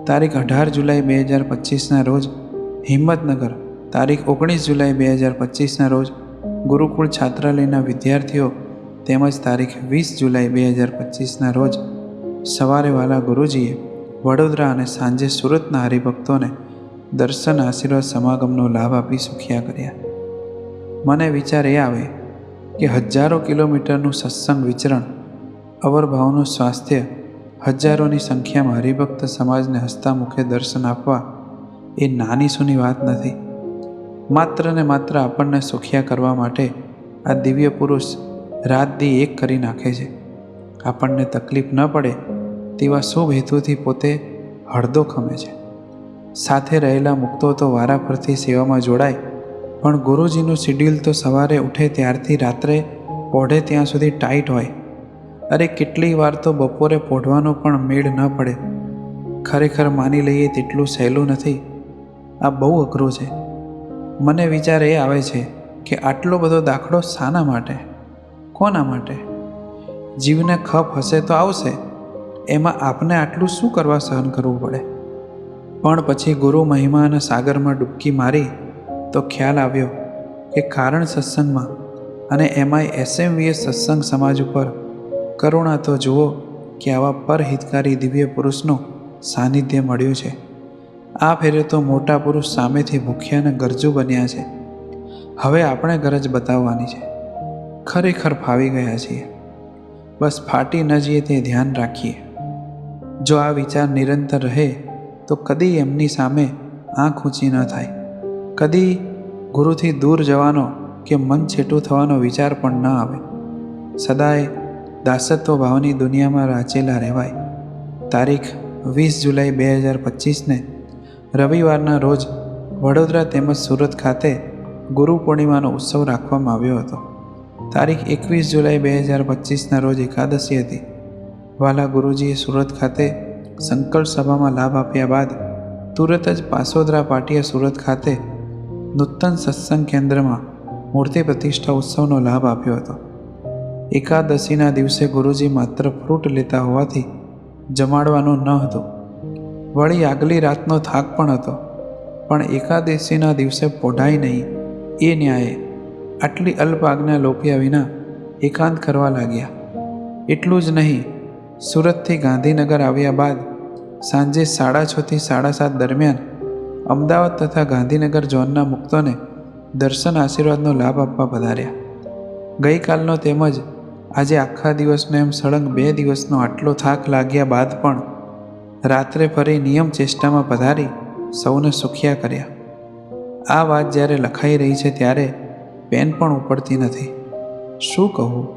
તારીખ 18 જુલાઈ 2025ના રોજ હિંમતનગર, તારીખ 19 જુલાઈ 2025ના રોજ ગુરુકુળ છાત્રાલયના વિદ્યાર્થીઓ તેમજ તારીખ 20 જુલાઈ 2025ના રોજ સવારે વાલા ગુરુજીએ વડોદરા અને સાંજે સુરતના હરિભક્તોને દર્શન આશીર્વાદ સમાગમનો લાભ આપી સુખિયા કર્યા. મને વિચાર એ આવે કે હજારો કિલોમીટરનું સત્સંગ વિચરણ, અવરભાવનું સ્વાસ્થ્ય, હજારોની સંખ્યામાં હરિભક્ત સમાજને હસતા મુખે દર્શન આપવા એ નાની સૂની વાત નથી. માત્ર ને માત્ર આપણને સુખિયા કરવા માટે આ દિવ્ય પુરુષ રાત દી એક કરી નાખે છે. આપણને તકલીફ ન પડે તેવા શુભ હેતુથી પોતે હળદો ખમે છે. સાથે રહેલા મુક્તો તો વારાફરતી સેવામાં જોડાય, પણ ગુરુજીનું શિડ્યુલ તો સવારે ઉઠે ત્યારથી રાત્રે પોઢે ત્યાં સુધી ટાઈટ હોય. અરે કેટલી વાર તો બપોરે પોઢવાનો પણ મેળ ન પડે. ખરેખર માની લઈએ તેટલું સહેલું નથી. આ બહુ અઘરું છે. મને વિચાર એ આવે છે કે આટલો બધો દાખલો શાના માટે, કોના માટે? જીવને ખપ હશે તો આવશે, એમાં આપને આટલું શું કરવા સહન કરવું પડે? પણ પછી ગુરુ મહિમાના સાગરમાં ડૂબકી મારી તો ખ્યાલ આવ્યો કે કારણ સત્સંગમાં અને એમાંય SMVS સત્સંગ સમાજ ઉપર કરુણા તો જુઓ કે આવા પરહિતકારી દિવ્ય પુરુષનું સાનિધ્ય મળ્યું છે. આ ફેરે તો મોટા પુરુષ સામેથી ભૂખ્યા અને ગરજુ બન્યા છે. હવે આપણે ગરજ બતાવવાની છે. ખરેખર ફાવી ગયા છીએ. બસ ફાટી ન જઈએ તે ધ્યાન રાખીએ. જો આ વિચાર નિરંતર રહે તો કદી એમની સામે આંખ ઊંચી ન થાય. કદી ગુરુથી દૂર જવાનો કે મન છેટું થવાનો વિચાર પણ ન આવે. સદાય દાસત્વ ભાવની દુનિયામાં રાચેલા રહેવાય. તારીખ 20 જુલાઈ 2025ને રવિવારના રોજ વડોદરા તેમજ સુરત ખાતે ગુરુ પૂર્ણિમાનો ઉત્સવ રાખવામાં આવ્યો હતો. તારીખ 21 જુલાઈ 2025ના રોજ એકાદશી હતી. વાલા ગુરુજીએ સુરત ખાતે સંકલ્પ સભામાં લાભ આપ્યા બાદ તુરત જ પાસોદરા પાટિયા સુરત ખાતે નૂતન સત્સંગ કેન્દ્રમાં મૂર્તિ પ્રતિષ્ઠા ઉત્સવનો લાભ આપ્યો હતો. એકાદશીના દિવસે ગુરુજી માત્ર ફ્રૂટ લેતા હોવાથી જમાડવાનું ન હતું. વળી આગલી રાતનો થાક પણ હતો, પણ એકાદશીના દિવસે પોઢાય નહીં એ ન્યાયે આટલી અલ્પ આજ્ઞા લોપ્યા વિના એકાંત કરવા લાગ્યા. એટલું જ નહીં, સુરતથી ગાંધીનગર આવ્યા બાદ સાંજે 6:30 થી 7:30 દરમિયાન અમદાવાદ તથા ગાંધીનગર ઝોનના મુક્તોને દર્શન આશીર્વાદનો લાભ આપવા પધાર્યા. ગઈકાલનો તેમજ આજે આખા દિવસનો એમ સળંગ 2 દિવસનો આટલો થાક લાગ્યા બાદ પણ રાત્રે ફરી નિયમ ચેષ્ટામાં પધારી સૌને સુખિયા કર્યા. આ વાત જ્યારે લખાઈ રહી છે ત્યારે પેન પણ ઉપડતી નથી. શું કહું?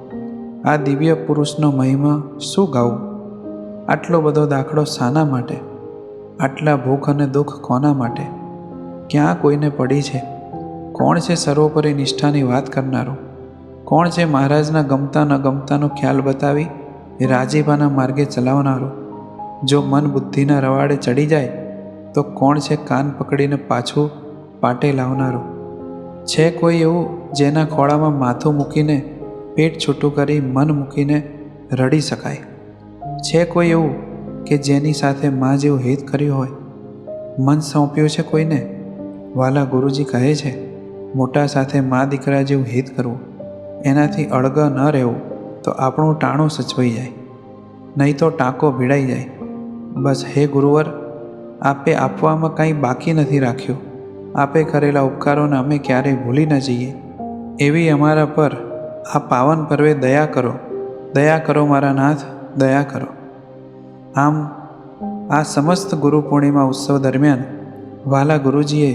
આ દિવ્ય પુરુષનો મહિમા શું ગાવું? આટલો બધો દાખલો શાના માટે? આટલા ભૂખ અને દુઃખ કોના માટે? ક્યાં કોઈને પડી છે? કોણ છે સર્વોપરી નિષ્ઠાની વાત કરનારો? કોણ છે મહારાજના ગમતા ન ગમતાનો ખ્યાલ બતાવી રાજીપાના માર્ગે ચલાવનારો? જો મન બુદ્ધિના રવાડે ચડી જાય તો કોણ છે કાન પકડીને પાછું પાટે લાવનારો? છે કોઈ એવું જેના ખોળામાં માથું મૂકીને પેટ છૂટું કરી મન મૂકીને રડી શકાય? છે કોઈ એવું કે જેની સાથે મા જેવું હિત કર્યું હોય? મન સોંપ્યું છે કોઈને? વાલા ગુરુજી કહે છે, મોટા સાથે મા દીકરા જેવું હિત કરવું, એનાથી અળગ ન રહેવું તો આપણું ટાણું સચવાઈ જાય, નહીં તો ટાંકો ભીડાઈ જાય. બસ હે ગુરુવર, આપે આપવામાં કાંઈ બાકી નથી રાખ્યું. આપે કરેલા ઉપકારોને અમે ક્યારેય ભૂલી ન જઈએ એવી અમારા પર આ પાવન પર્વે દયા કરો. દયા કરો મારા નાથ, દયા કરો. આમ આ સમસ્ત ગુરુ પૂર્ણિમા ઉત્સવ દરમિયાન વાલા ગુરુજીએ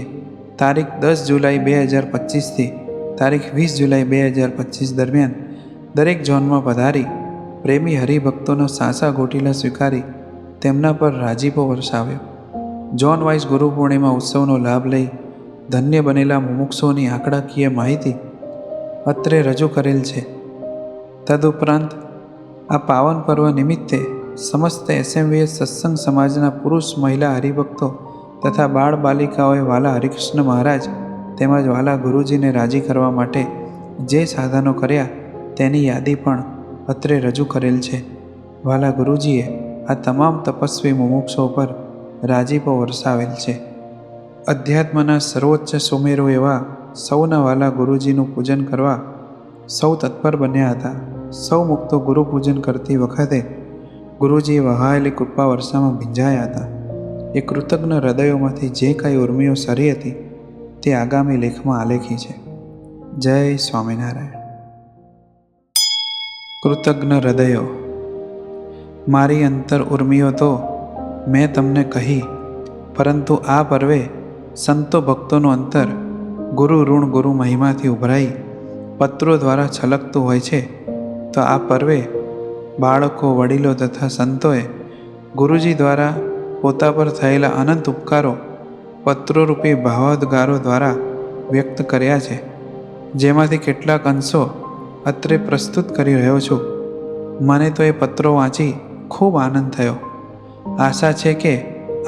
તારીખ 10 જુલાઈ 2025થી તારીખ 20 જુલાઈ 2025 દરમિયાન દરેક ઝોનમાં પધારી પ્રેમી હરિભક્તોનો સાસા ગોટીલા સ્વીકારી તેમના પર રાજીપો વરસાવ્યો. ઝોન વાઇઝ ગુરુ પૂર્ણિમા ઉત્સવનો લાભ લઈ ધન્ય બનેલા મુમુક્ષુઓની આંકડાકીય માહિતી અત્રે રજૂ કરેલ છે. તદુપરાંત આ પાવન પર્વ નિમિત્તે સમસ્ત એસએમવીએસ સત્સંગ સમાજના પુરુષ મહિલા હરિભક્તો તથા બાળ બાલિકાઓએ વાલા હરિકૃષ્ણ મહારાજ તેમજ વાલા ગુરુજીને રાજી કરવા માટે જે સાધનો કર્યા તેની યાદી પણ અત્રે રજૂ કરેલ છે. વાલા ગુરુજીએ આ તમામ તપસ્વી મુમુક્ષો પર રાજીપો વરસાવેલ છે. અધ્યાત્મના સર્વોચ્ચ સુમેરુ એવા સૌના વાલા ગુરુજીનું પૂજન કરવા સૌ તત્પર બન્યા હતા. સૌ મુક્તો ગુરુ પૂજન કરતી વખતે ગુરુજીએ વહાયેલી કૃપા વર્ષામાં ભીંજાયા હતા. એ કૃતજ્ઞ હૃદયોમાંથી જે કાંઈ ઉર્મિઓ સરી હતી તે આગામી લેખમાં આલેખી છે. જય સ્વામિનારાયણ. કૃતજ્ઞ હૃદયો. મારી અંતર ઉર્મિઓ તો મેં તમને કહી, પરંતુ આ પર્વે સંતો ભક્તોનું અંતર ગુરુ ઋણ ગુરુ મહિમાથી ઉભરાઈ પત્રો દ્વારા છલકતું હોય છે. તો આ પર્વે બાળકો, વડીલો તથા સંતોએ ગુરુજી દ્વારા પોતા પર થયેલા અનંત ઉપકારો પત્રોરૂપી ભાવાદ્ગારો દ્વારા વ્યક્ત કર્યા છે, જેમાંથી કેટલાક અંશો અત્રે પ્રસ્તુત કરી રહ્યો છું. મને તો એ પત્રો વાંચી ખૂબ આનંદ થયો. આશા છે કે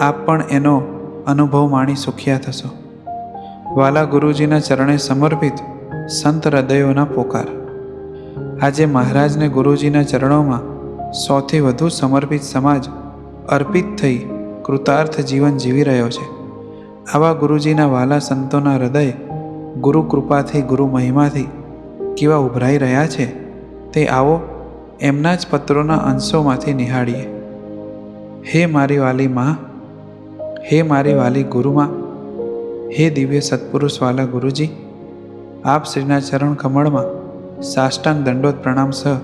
આપ પણ એનો અનુભવ માણી સુખ્યા થશો. વાલા ગુરુજીના ચરણે સમર્પિત સંત હૃદયોના પોકાર. આજે મહારાજને ગુરુજીના ચરણોમાં સૌથી વધુ સમર્પિત સમાજ અર્પિત થઈ કૃતાર્થ જીવન જીવી રહ્યો છે. આવા ગુરુજીના વાલા સંતોના હૃદય ગુરુ કૃપાથી, ગુરુ મહિમાથી કેવા ઉભરાઈ રહ્યા છે તે આવો એમના જ પત્રોના અંશોમાંથી નિહાળીએ. હે મારી વાલી મા, હે મારી વાલી ગુરુમાં, હે દિવ્ય સત્પુરુષ વાલા ગુરુજી, આપ શ્રીના ચરણ કમળમાં સાષ્ટાંગ દંડોત પ્રણામ સહ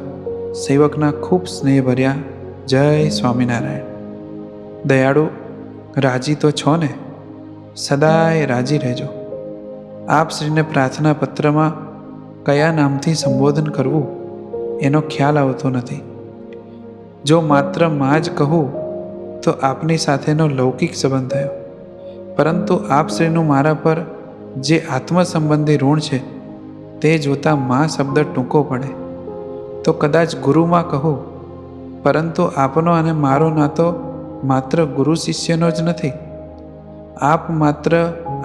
સેવકના ખૂબ સ્નેહભર્યા જય સ્વામિનારાયણ. દયાળુ, રાજી તો છો ને? સદાય રાજી રહેજો. આપ શ્રીને પ્રાર્થના પત્રમાં કયા નામથી સંબોધન કરવું એનો ખ્યાલ આવતો નથી. જો માત્ર માં જ કહું તો આપની સાથેનો લૌકિક સંબંધ થયો, પરંતુ આપ શ્રીનું મારા પર જે આત્મ સંબંધી ઋણ છે તે જોતાં મા શબ્દ ટૂંકો પડે. તો કદાચ ગુરુમાં કહું, પરંતુ આપનો અને મારો નાતો માત્ર ગુરુ શિષ્યનો જ નથી. આપ માત્ર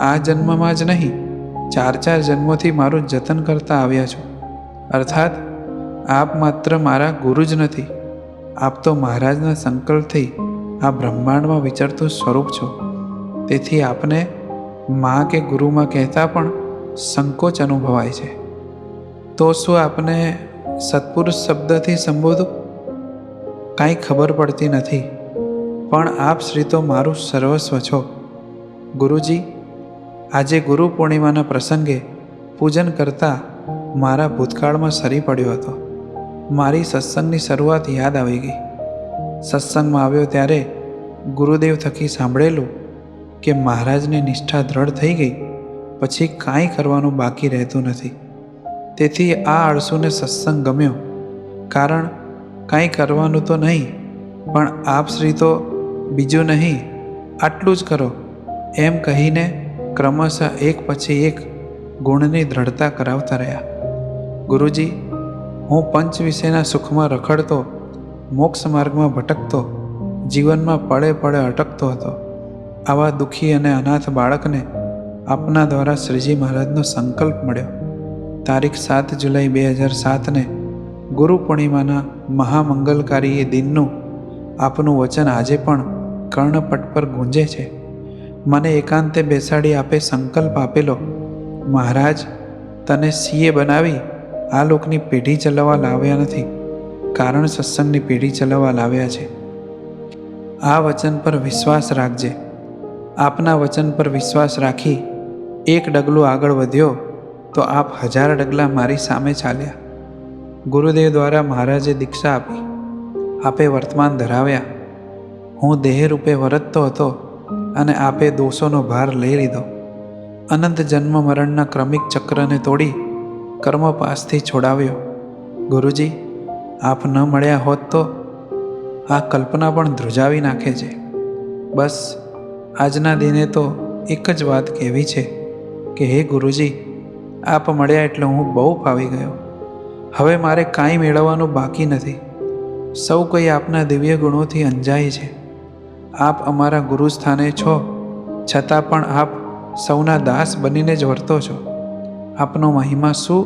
આ જન્મમાં જ નહીં, 4 જન્મોથી મારું જતન કરતા આવ્યા છો. અર્થાત આપ માત્ર મારા ગુરુ જ નથી, આપ તો મહારાજના સંકલ્પથી આ બ્રહ્માંડમાં વિચરતું સ્વરૂપ છો. તેથી આપને મા કે ગુરુમાં કહેતા પણ સંકોચ અનુભવાય છે. તો શું આપને સત્પુરુષ શબ્દથી સંબોધું? કાંઈ ખબર પડતી નથી, પણ આપ શ્રી તો મારું સર્વસ્વ છો. ગુરુજી, આજે ગુરુ પૂર્ણિમાના પ્રસંગે પૂજન કરતાં મારા ભૂતકાળમાં સરી પડ્યો હતો. મારી સત્સંગની શરૂઆત યાદ આવી ગઈ. સત્સંગમાં આવ્યો ત્યારે ગુરુદેવ થકી સાંભળેલું કે મહારાજની નિષ્ઠા દ્રઢ થઈ ગઈ પછી કાંઈ કરવાનું બાકી રહેતું નથી. તેથી આ આળસુને સત્સંગ ગમ્યો. કારણ કાંઈ કરવાનું તો નહીં, પણ આપ શ્રી તો બીજું નહીં, આટલું જ કરો એમ કહીને ક્રમશઃ એક પછી એક ગુણની દ્રઢતા કરાવતા રહ્યા. ગુરુજી, હું પંચ વિષયના સુખમાં રખડતો, મોક્ષ માર્ગમાં ભટકતો, જીવનમાં પળે પળે અટકતો હતો. આવા દુઃખી અને અનાથ બાળકને આપના દ્વારા શ્રીજી મહારાજનો સંકલ્પ મળ્યો. તારીખ 7 જુલાઈ 2007ને ગુરુ પૂર્ણિમાના મહામંગલકારી એ દિનનું આપનું વચન આજે પણ કર્ણપટ પર ગુંજે છે. મને એકાંતે બેસાડી આપે સંકલ્પ આપેલો, મહારાજ, તને સીએ બનાવી આ લોકની પેઢી ચલાવવા લાવ્યા નથી, કારણ સત્સંગની પેઢી ચલાવવા લાવ્યા છે. આ વચન પર વિશ્વાસ રાખજે. આપના વચન પર વિશ્વાસ રાખી એક ડગલું આગળ વધ્યો તો આપ 1000 ડગલા મારી સામે ચાલ્યા. ગુરુદેવ દ્વારા મહારાજે દીક્ષા આપી, આપે વર્તમાન ધરાવ્યા. હું દેહ રૂપે વર્તતો હતો અને આપે દોષોનો ભાર લઈ લીધો. અનંત જન્મ મરણના ક્રમિક ચક્રને તોડી કર્મપાસથી છોડાવ્યો. ગુરુજી, આપ ન મળ્યા હોત તો આ કલ્પના પણ ધ્રુજાવી નાખે છે. બસ આજના દિને તો એક જ વાત કહેવી છે કે હે ગુરુજી, આપ મળ્યા એટલે હું બહુ ફાવી ગયો. હવે મારે કાંઈ મેળવવાનું બાકી નથી. સૌ કોઈ આપના દિવ્ય ગુણોથી અંજાય છે. આપ અમારા ગુરુ સ્થાને છો, છતાં પણ આપ સૌના દાસ બનીને જ વર્તો છો. આપનો મહિમા શું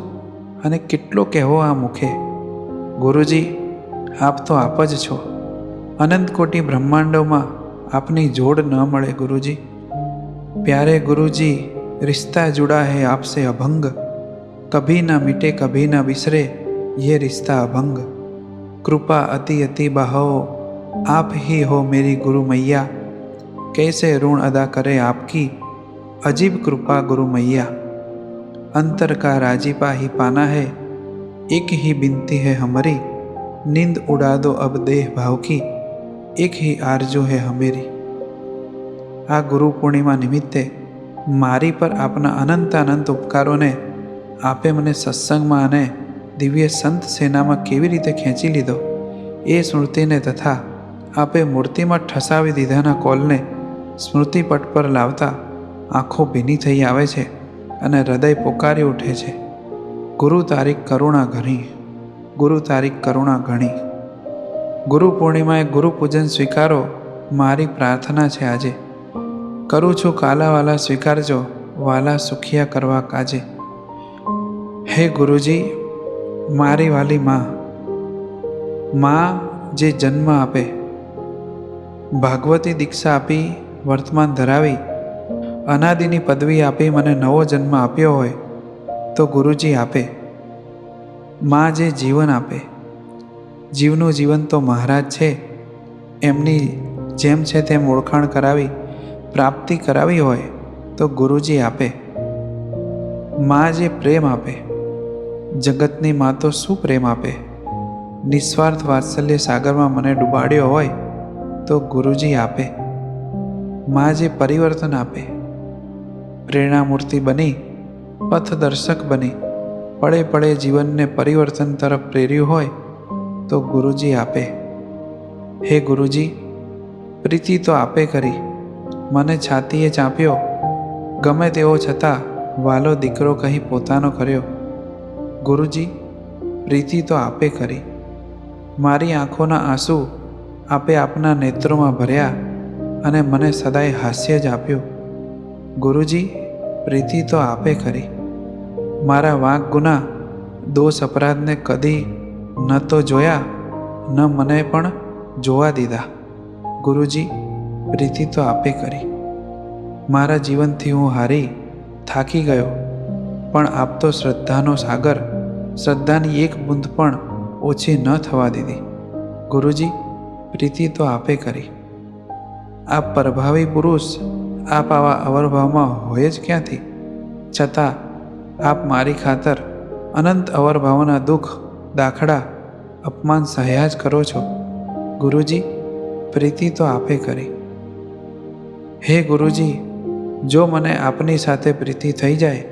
અને કેટલો કહેવો આ મુખે. ગુરુજી, આપ તો આપ જ છો. અનંત કોટી બ્રહ્માંડોમાં આપની જોડ ન મળે ગુરુજી. प्यारे गुरुजी, रिश्ता जुड़ा है आपसे अभंग, कभी ना मिटे कभी ना बिसरे ये रिश्ता अभंग. कृपा अति अति बहो आप ही हो मेरी गुरु मैया, कैसे ऋण अदा करे आपकी अजीब कृपा गुरु मैया. अंतर का राजीपा ही पाना है, एक ही बिनती है हमारी, नींद उड़ा दो अब देह भाव की, एक ही आरजू है हमेरी. આ ગુરુ પૂર્ણિમા નિમિત્તે મારી પર આપના અનંત અનંત ઉપકારોને આપે મને સત્સંગમાં અને દિવ્ય સંત સેનામાં કેવી રીતે ખેંચી લીધો એ સ્મૃતિને તથા આપે મૂર્તિમાં ઠસાવી દીધાના કોલને સ્મૃતિપટ પર લાવતા આંખો ભીની થઈ આવે છે અને હૃદય પોકારી ઉઠે છે, ગુરુ તારીખ કરુણા ઘણી, ગુરુ તારીખ કરુણા ઘણી. ગુરુ પૂર્ણિમાએ ગુરુ પૂજન સ્વીકારો મારી પ્રાર્થના છે આજે. કરું છું કાલાવાલા સ્વીકારજો, વાલા સુખિયા કરવા કાજે. હે ગુરુજી, મારી વાલી માં જે જન્મ આપે, ભાગવતી દીક્ષા આપી વર્તમાન ધરાવી અનાદિની પદવી આપી મને નવો જન્મ આપ્યો હોય તો ગુરુજી આપે. માં જે જીવન આપે, જીવનું જીવન તો મહારાજ છે, એમની જેમ છે તેમ ઓળખાણ કરાવી પ્રાપ્તિ કરાવી હોય તો ગુરુજી આપે. માં જે પ્રેમ આપે, જગતની માં તો શું પ્રેમ આપે. નિસ્વાર્થ વાત્સલ્ય સાગરમાં મને ડૂબાડ્યો હોય તો ગુરુજી આપે. માં જે પરિવર્તન આપે, પ્રેરણામૂર્તિ બની પથદર્શક બની પડે પડે જીવનને પરિવર્તન તરફ પ્રેર્યું હોય તો ગુરુજી આપે. હે ગુરુજી, પ્રીતિ તો આપે કરી, મને છાતીએ ચાંપ્યો, ગમે તેવો છતાં વાલો દીકરો કહી પોતાનો કર્યો. ગુરુજી, પ્રીતિ તો આપે કરી, મારી આંખોના આંસુ આપે આપના નેત્રોમાં ભર્યા અને મને સદાય હાસ્ય જ આપ્યું. ગુરુજી, પ્રીતિ તો આપે કરી, મારા વાંક ગુના દોષ અપરાધને કદી ન તો જોયા ન મને પણ જોવા દીધા. ગુરુજી, પ્રીતિ તો આપે કરી, મારા જીવનથી હું હારી થાકી ગયો, પણ આપ તો શ્રદ્ધાનો સાગર, શ્રદ્ધાની એક બૂંદ પણ ઓછી ન થવા દીધી. ગુરુજી, પ્રીતિ તો આપે કરી. આપ પ્રભાવી પુરુષ, આપ આવા અવરભાવમાં હોય જ ક્યાંથી, છતાં આપ મારી ખાતર અનંત અવરભાવના દુઃખ, દાખલા, અપમાન સહ્યા જ કરો છો. ગુરુજી, પ્રીતિ તો આપે કરી. હે ગુરુજી, જો મને આપની સાથે પ્રીતિ થઈ જાય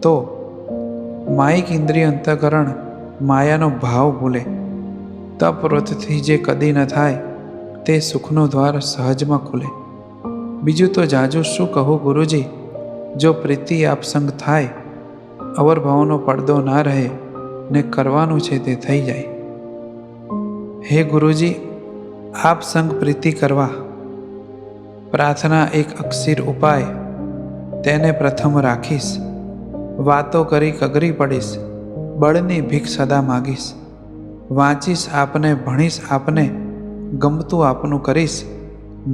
તો માયિક ઇન્દ્રિય અંતઃકરણ માયાનો ભાવ ભૂલે. તપ વ્રતથી જે કદી ન થાય તે સુખનો દ્વાર સહજમાં ખુલે. બીજું તો જાજુ શું કહું ગુરુજી, જો પ્રીતિ આપ સંગ થાય, અવરભાવનો પડદો ના રહે ને કરવાનું છે તે થઈ જાય. હે ગુરુજી, આપ સંગ પ્રીતિ કરવા પ્રાર્થના એક અક્ષીર ઉપાય, તેને પ્રથમ રાખીશ. વાતો કરી કગરી પડીશ, બળની ભીખ સદા માગીશ. વાંચીશ આપને, ભણીશ આપને, ગમતું આપનું કરીશ,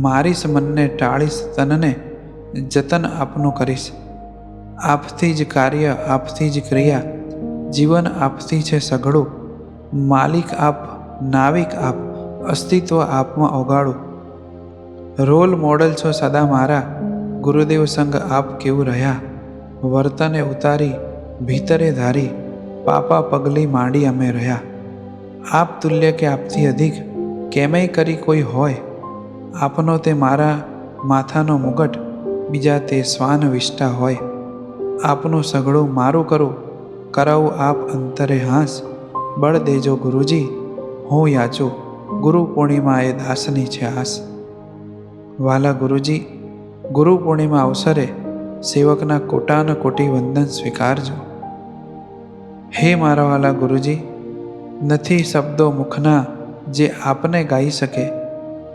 મારીશ મનને ટાળીશ તનને, જતન આપનું કરીશ. આપથી જ કાર્ય, આપથી જ ક્રિયા, જીવન આપથી છે સઘળું. માલિક આપ, નાવિક આપ, અસ્તિત્વ આપમાં ઓગાળું. રોલ મોડલ છો સદા મારા, ગુરુદેવ સંગ આપ કેવું રહ્યા. વર્તને ઉતારી, ભીતરે ધારી, પાપા પગલી માંડી અમે રહ્યા. આપ તુલ્ય કે આપથી અધિક કેમય કરી કોઈ હોય. આપનો તે મારા માથાનો મુગટ, બીજા તે શ્વાન વિષ્ટા હોય. આપનું સઘળું મારું કરું, કરાવું આપ અંતરે હાંસ. બળ દેજો ગુરુજી, હું યાચું, ગુરુ પૂર્ણિમા એ દાસની છે આસ. વાલા ગુરુજી, ગુરુ પૂર્ણિમા અવસરે સેવકના કોટાન કોટી વંદન સ્વીકારજો. હે મારા વાલા ગુરુજી, નથી શબ્દો મુખના જે આપને ગાઈ શકે,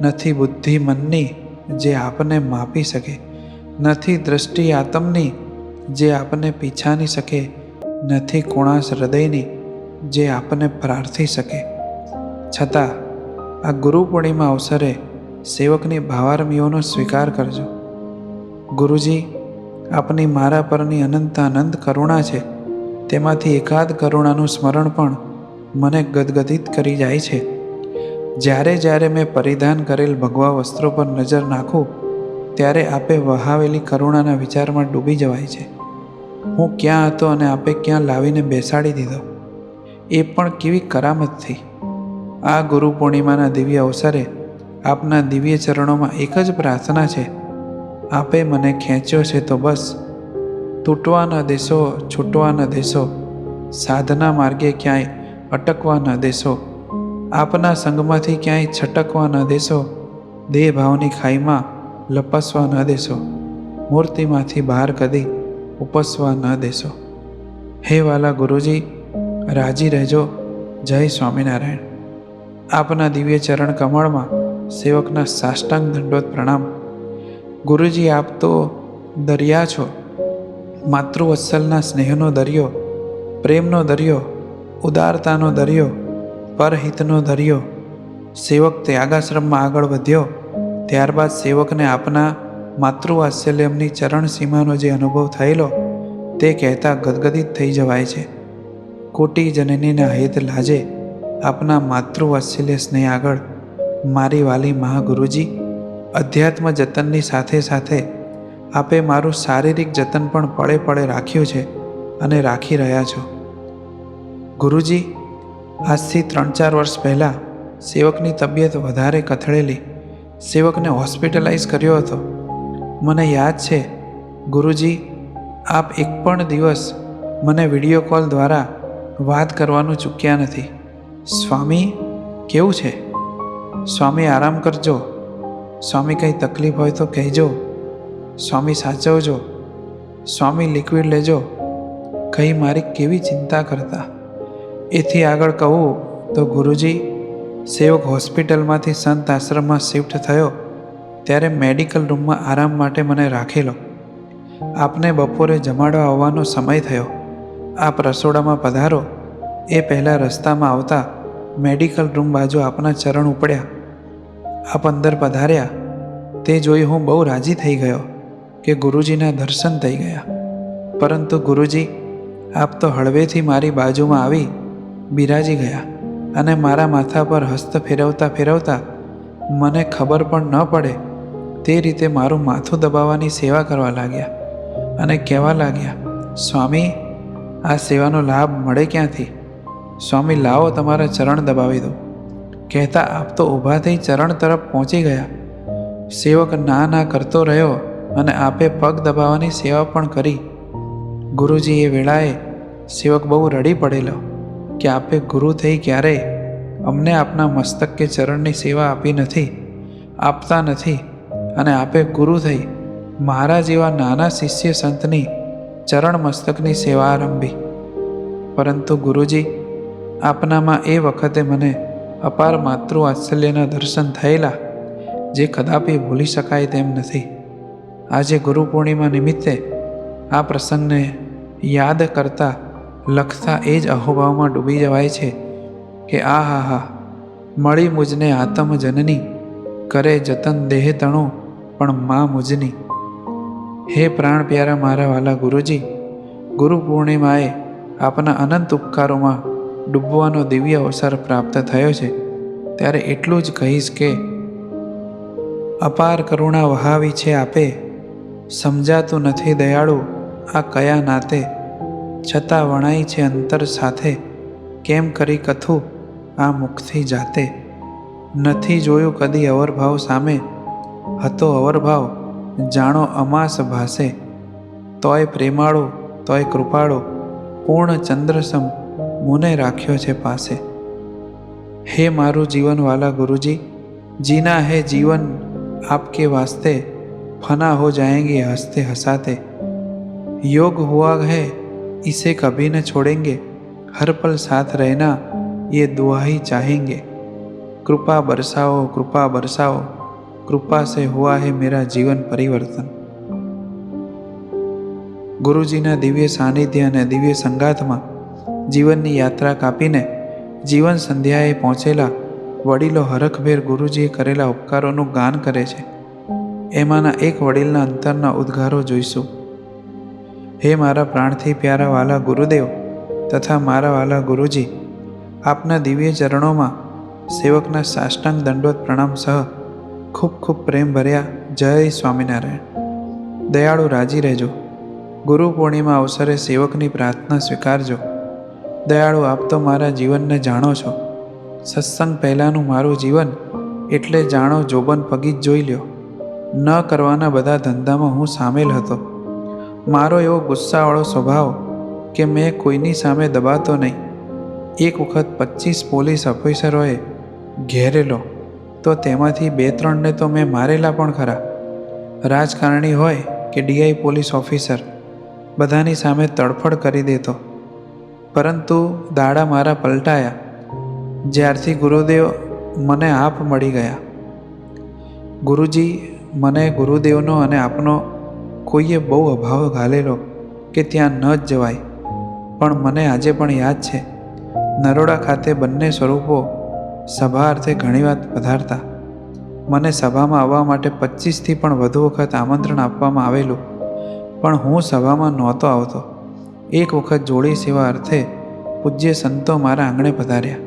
નથી બુદ્ધિ મનની જે આપને માપી શકે, નથી દ્રષ્ટિ આત્મની જે આપને પીછાની શકે, નથી કોણાશ હૃદયની જે આપને પ્રાર્થી શકે. છતાં આ ગુરુ પૂર્ણિમા અવસરે સેવકની ભાવારમીઓનો સ્વીકાર કરજો. ગુરુજી, આપની મારા પરની અનંત અનંત કરુણા છે. તેમાંથી એકાદ કરુણાનું સ્મરણ પણ મને ગદગદિત કરી જાય છે. જ્યારે જ્યારે મેં પરિધાન કરેલ ભગવા વસ્ત્રો પર નજર નાખું, ત્યારે આપે વહાવેલી કરુણાના વિચારમાં ડૂબી જવાય છે. હું ક્યાં હતો અને આપે ક્યાં લાવીને બેસાડી દીધો, એ પણ કેવી કરામતથી. આ ગુરુ પૂર્ણિમાના દિવ્ય અવસરે આપના દિવ્ય ચરણોમાં એક જ પ્રાર્થના છે. આપે મને ખેંચ્યો છે તો બસ, તૂટવા ન દેશો, છૂટવા ન દેશો, સાધના માર્ગે ક્યાંય અટકવા ન દેશો. આપના સંગમાંથી ક્યાંય છટકવા ન દેશો, દેહ ભાવની ખાઈમાં લપસવા ન દેશો, મૂર્તિમાંથી બહાર કદી ઉપસવા ન દેશો. હે વાલા ગુરુજી, રાજી રહેજો. જય સ્વામિનારાયણ. આપના દિવ્ય ચરણ કમળમાં સેવકના સાષ્ટાંગ દંડોત પ્રણામ. ગુરુજી, આપ તો દરિયા છો, માતૃવત્સલના સ્નેહનો દરિયો, પ્રેમનો દરિયો, ઉદારતાનો દરિયો, પરહિતનો દરિયો. સેવક ત્યાગાશ્રમમાં આગળ વધ્યો, ત્યારબાદ સેવકને આપના માતૃવાત્સલ્યમની ચરણ સીમાનો જે અનુભવ થયેલો, તે કહેતા ગદગદિત થઈ જવાય છે. કોટી જનનીના હેત લાજે આપના માતૃવાત્સલ્ય સ્નેહ આગળ મારી વાલી મહાગુરુજી, અધ્યાત્મ જતનની સાથે સાથે આપે મારું શારીરિક જતન પણ પળે પળે રાખ્યું છે અને રાખી રહ્યા છો. ગુરુજી, આજથી 3-4 વર્ષ પહેલાં સેવકની તબિયત વધારે કથળેલી. સેવકને હોસ્પિટલાઇઝ કર્યો હતો. મને યાદ છે ગુરુજી, આપ એક પણ દિવસ મને વિડીયો કોલ દ્વારા વાત કરવાનું ચૂક્યા નથી. સ્વામી કેવું છે? સ્વામી આરામ કરજો. સ્વામી કંઈ તકલીફ હોય તો કહેજો. સ્વામી સાચવજો. સ્વામી લિક્વિડ લેજો. કંઈ મારી કેવી ચિંતા કરતા. એથી આગળ કહું તો ગુરુજી, સેવક હોસ્પિટલમાંથી સંત આશ્રમમાં શિફ્ટ થયો ત્યારે મેડિકલ રૂમમાં આરામ માટે મને રાખેલો. આપને બપોરે જમાડવા આવવાનો સમય થયો. આપ રસોડામાં પધારો એ પહેલાં રસ્તામાં આવતા મેડિકલ રૂમ બાજુ આપના ચરણ ઉપડ્યા. આપ અંદર પધાર્યા તે જોઈ હું બહુ રાજી થઈ ગયો કે ગુરુજીના દર્શન થઈ ગયા. પરંતુ ગુરુજી, આપ તો હળવેથી મારી બાજુમાં આવી બિરાજી ગયા અને મારા માથા પર હસ્ત ફેરવતા ફેરવતા મને ખબર પણ ન પડે તે રીતે મારું માથું દબાવવાની સેવા કરવા લાગ્યા અને કહેવા લાગ્યા, સ્વામી, આ સેવાનો લાભ મળે ક્યાંથી? સ્વામી, લાવો તમારા ચરણ દબાવી દો. કહેતા આપ તો ઊભા થઈ ચરણ તરફ પહોંચી ગયા. સેવક ના ના કરતો રહ્યો અને આપે પગ દબાવવાની સેવા પણ કરી. ગુરુજી, એ વેળાએ સેવક બહુ રડી પડેલો કે આપે ગુરુ થઈ ક્યારેય અમને આપના મસ્તક કે ચરણની સેવા આપી નથી, આપતા નથી, અને આપે ગુરુ થઈ મારા જેવા નાના શિષ્ય સંતની ચરણ મસ્તકની સેવા આરંભી. પરંતુ ગુરુજી, આપનામાં એ વખતે મને અપાર માતૃવાત્સલ્યના દર્શન થયેલા જે કદાપી ભૂલી શકાય તેમ નથી. આજે ગુરુ પૂર્ણિમા નિમિત્તે આ પ્રસંગને યાદ કરતા લખતા એ જ અહોભાવમાં ડૂબી જવાય છે કે આ હા હા, મળી મુજને આતમ જનની, કરે જતન દેહ તણો પણ માં મુજની. હે પ્રાણ પ્યારા મારા વાલા ગુરુજી, ગુરુ પૂર્ણિમાએ આપના અનંત ઉપકારોમાં ડૂબવાનો દિવ્ય અવસર પ્રાપ્ત થયો છે, ત્યારે એટલું જ કહીશ કે અપાર કરુણા વહાવી છે આપે, સમજાતું નથી દયાળુ આ કયા નાતે. છતાં વણાઈ છે અંતર સાથે, કેમ કરી કથું આ મુખથી જાતે. નથી જોયું કદી અવરભાવ સામે, હતો અવરભાવ જાણો અમાસ ભાસે. તોય પ્રેમાળો તોય કૃપાળો, પૂર્ણ ચંદ્રસમ મુને રાખ્યો છે પાસે. હે મારું જીવન વાલા ગુરુજી, जीना है जीवन आपके वास्ते, फना हो जाएंगे हंसते हंसाते. योग हुआ है इसे कभी न छोड़ेंगे, हर पल साथ रहना ये दुआ ही चाहेंगे. कृपा बरसाओ कृपा बरसाओ, कृपा से हुआ है मेरा जीवन परिवर्तन. ગુરુજીના દિવ્ય સાનિધ્ય અને દિવ્ય સંગાથમાં જીવનની યાત્રા કાપીને જીવન સંધ્યાએ પહોંચેલા વડીલો હરખભેર ગુરુજીએ કરેલા ઉપકારોનું ગાન કરે છે. એમાંના એક વડીલના અંતરના ઉદ્ગારો જોઈશું. હે મારા પ્રાણથી પ્યારા વાલા ગુરુદેવ તથા મારા વાલા ગુરુજી, આપના દિવ્ય ચરણોમાં સેવકના સાષ્ટાંગ દંડવત પ્રણામ સહ ખૂબ ખૂબ પ્રેમ ભર્યા જય સ્વામિનારાયણ. દયાળુ રાજી રહેજો. ગુરુ પૂર્ણિમા અવસરે સેવકની પ્રાર્થના સ્વીકારજો. દયાળુ આપ તો મારા જીવનને જાણો છો. સત્સંગ પહેલાંનું મારું જીવન એટલે જાણો જોબન પગી જ જોઈ લ્યો. ન કરવાના બધા ધંધામાં હું સામેલ હતો. મારો એવો ગુસ્સાવાળો સ્વભાવ કે મેં કોઈની સામે દબાતો નહીં. એક વખત 25 પોલીસ ઓફિસરોએ ઘેરેલો તો તેમાંથી 2-3ને તો મેં મારેલા પણ ખરા. રાજકારણી હોય કે ડીઆઈ પોલીસ ઓફિસર, બધાની સામે તડફડ કરી દેતો. પરંતુ દાડા મારા પલટાયા જ્યારથી ગુરુદેવ મને આપ મળી ગયા. ગુરુજી, મને ગુરુદેવનો અને આપનો કોઈએ બહુ અભાવ ઘાલેલો કે ત્યાં ન જ જવાય. પણ મને આજે પણ યાદ છે, નરોડા ખાતે બંને સ્વરૂપો સભા અર્થે ઘણીવાર પધારતા. મને સભામાં આવવા માટે 25થી પણ વધુ વખત આમંત્રણ આપવામાં આવેલું, પણ હું સભામાં નહોતો આવતો. એક વખત જોડી સેવા અર્થે પૂજ્ય સંતો મારા આંગણે પધાર્યા.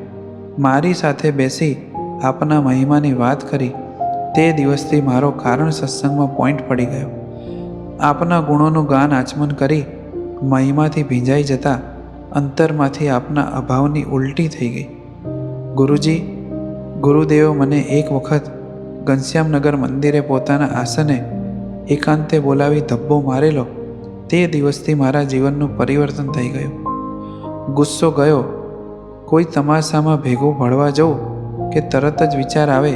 મારી સાથે બેસી આપના મહિમાની વાત કરી. તે દિવસથી મારો કારણ સત્સંગમાં પોઈન્ટ પડી ગયો. આપના ગુણોનું ગાન આચમન કરી મહિમાથી ભીંજાઈ જતા અંતરમાંથી આપના અભાવની ઉલટી થઈ ગઈ. ગુરુજી, ગુરુદેવો મને એક વખત ઘનશ્યામનગર મંદિરે પોતાના આસને એકાંતે બોલાવી ધબ્બો મારેલો. તે દિવસથી મારા જીવનનું પરિવર્તન થઈ ગયું. ગુસ્સો ગયો. કોઈ તમાશામાં ભેગું ભળવા જવું કે તરત જ વિચાર આવે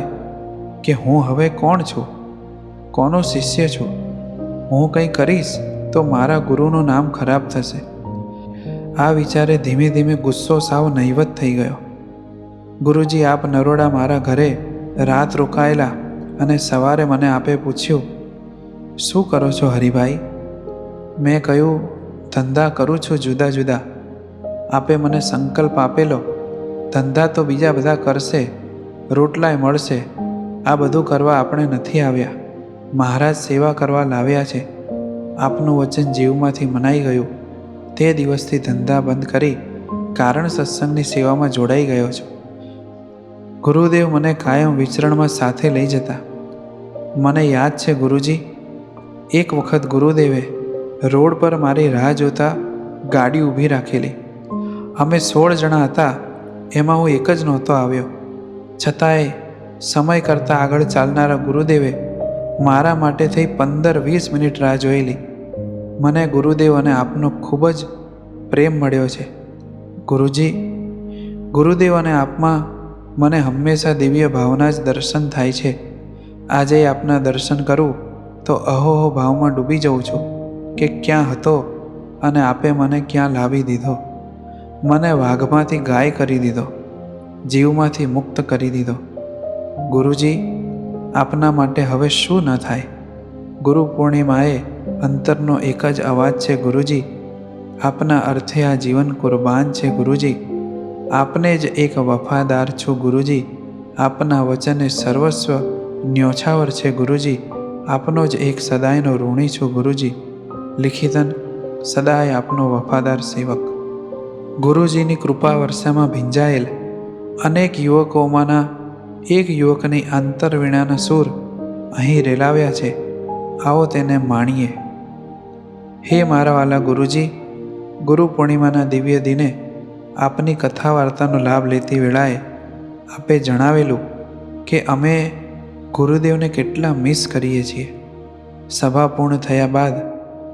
કે હું હવે કોણ છું, કોનો શિષ્ય છું. હું કંઈ કરીશ તો મારા ગુરુનું નામ ખરાબ થશે. આ વિચારે ધીમે ધીમે ગુસ્સો સાવ નહીવત થઈ ગયો. ગુરુજી, આપ નરોડા મારા ઘરે રાત રોકાયેલા અને સવારે મને આપે પૂછ્યું, શું કરો છો હરિભાઈ? મેં કહ્યું, ધંધા કરું છું જુદા જુદા. આપે મને સંકલ્પ આપેલો, ધંધા તો બીજા બધા કરશે, રોટલાય મળશે, આ બધું કરવા આપણે નથી આવ્યા, મહારાજ સેવા કરવા લાવ્યા છે. આપનું વચન જીવમાંથી મનાઈ ગયું. તે દિવસથી ધંધા બંધ કરી કારણ સત્સંગની સેવામાં જોડાઈ ગયો છું. ગુરુદેવ મને કાયમ વિચરણમાં સાથે લઈ જતા. મને યાદ છે ગુરુજી, એક વખત ગુરુદેવે રોડ પર મારી રાહ જોતા ગાડી ઊભી રાખેલી. અમે 16 જણા હતા, એમાં હું એક જ નહોતો આવ્યો. છતાંય સમય કરતાં આગળ ચાલનારા ગુરુદેવે મારા માટે થઈ 15-20 મિનિટ રાહ જોયેલી. મને ગુરુદેવ અને આપનો ખૂબ જ પ્રેમ મળ્યો છે. ગુરુજી, ગુરુદેવ અને આપમાં મને હંમેશા દિવ્ય ભાવના જ દર્શન થાય છે. આજે આપના દર્શન કરું તો અહોહો ભાવમાં ડૂબી જાઉં છું કે ક્યાં હતો અને આપે મને ક્યાં લાવી દીધો. મને વાઘમાંથી ગાય કરી દીધો, જીવમાંથી મુક્ત કરી દીધો. ગુરુજી, આપના માટે હવે શું ન થાય? ગુરુ પૂર્ણિમાએ અંતરનો એક જ અવાજ છે ગુરુજી, આપના અર્થે આ જીવન કુરબાન છે ગુરુજી. આપને જ એક વફાદાર છું ગુરુજી, આપના વચને સર્વસ્વ ન્યોછાવર છે ગુરુજી. આપનો જ એક સદાયનો ઋણી છું ગુરુજી. લિખિતન સદાય આપનો વફાદાર સેવક. ગુરુજીની કૃપા વર્ષામાં ભીંજાયેલ અનેક યુવકોમાંના એક યુવકની આંતરવીણાના સૂર અહીં રેલાવ્યા છે. આવો તેને માણીએ. હે મારા વાલા ગુરુજી, ગુરુ પૂર્ણિમાના દિવ્ય દિને આપની કથા વાર્તાનો લાભ લેતી વેળાએ આપે જણાવેલું કે અમે ગુરુદેવને કેટલા મિસ કરીએ છીએ. સભા પૂર્ણ થયા બાદ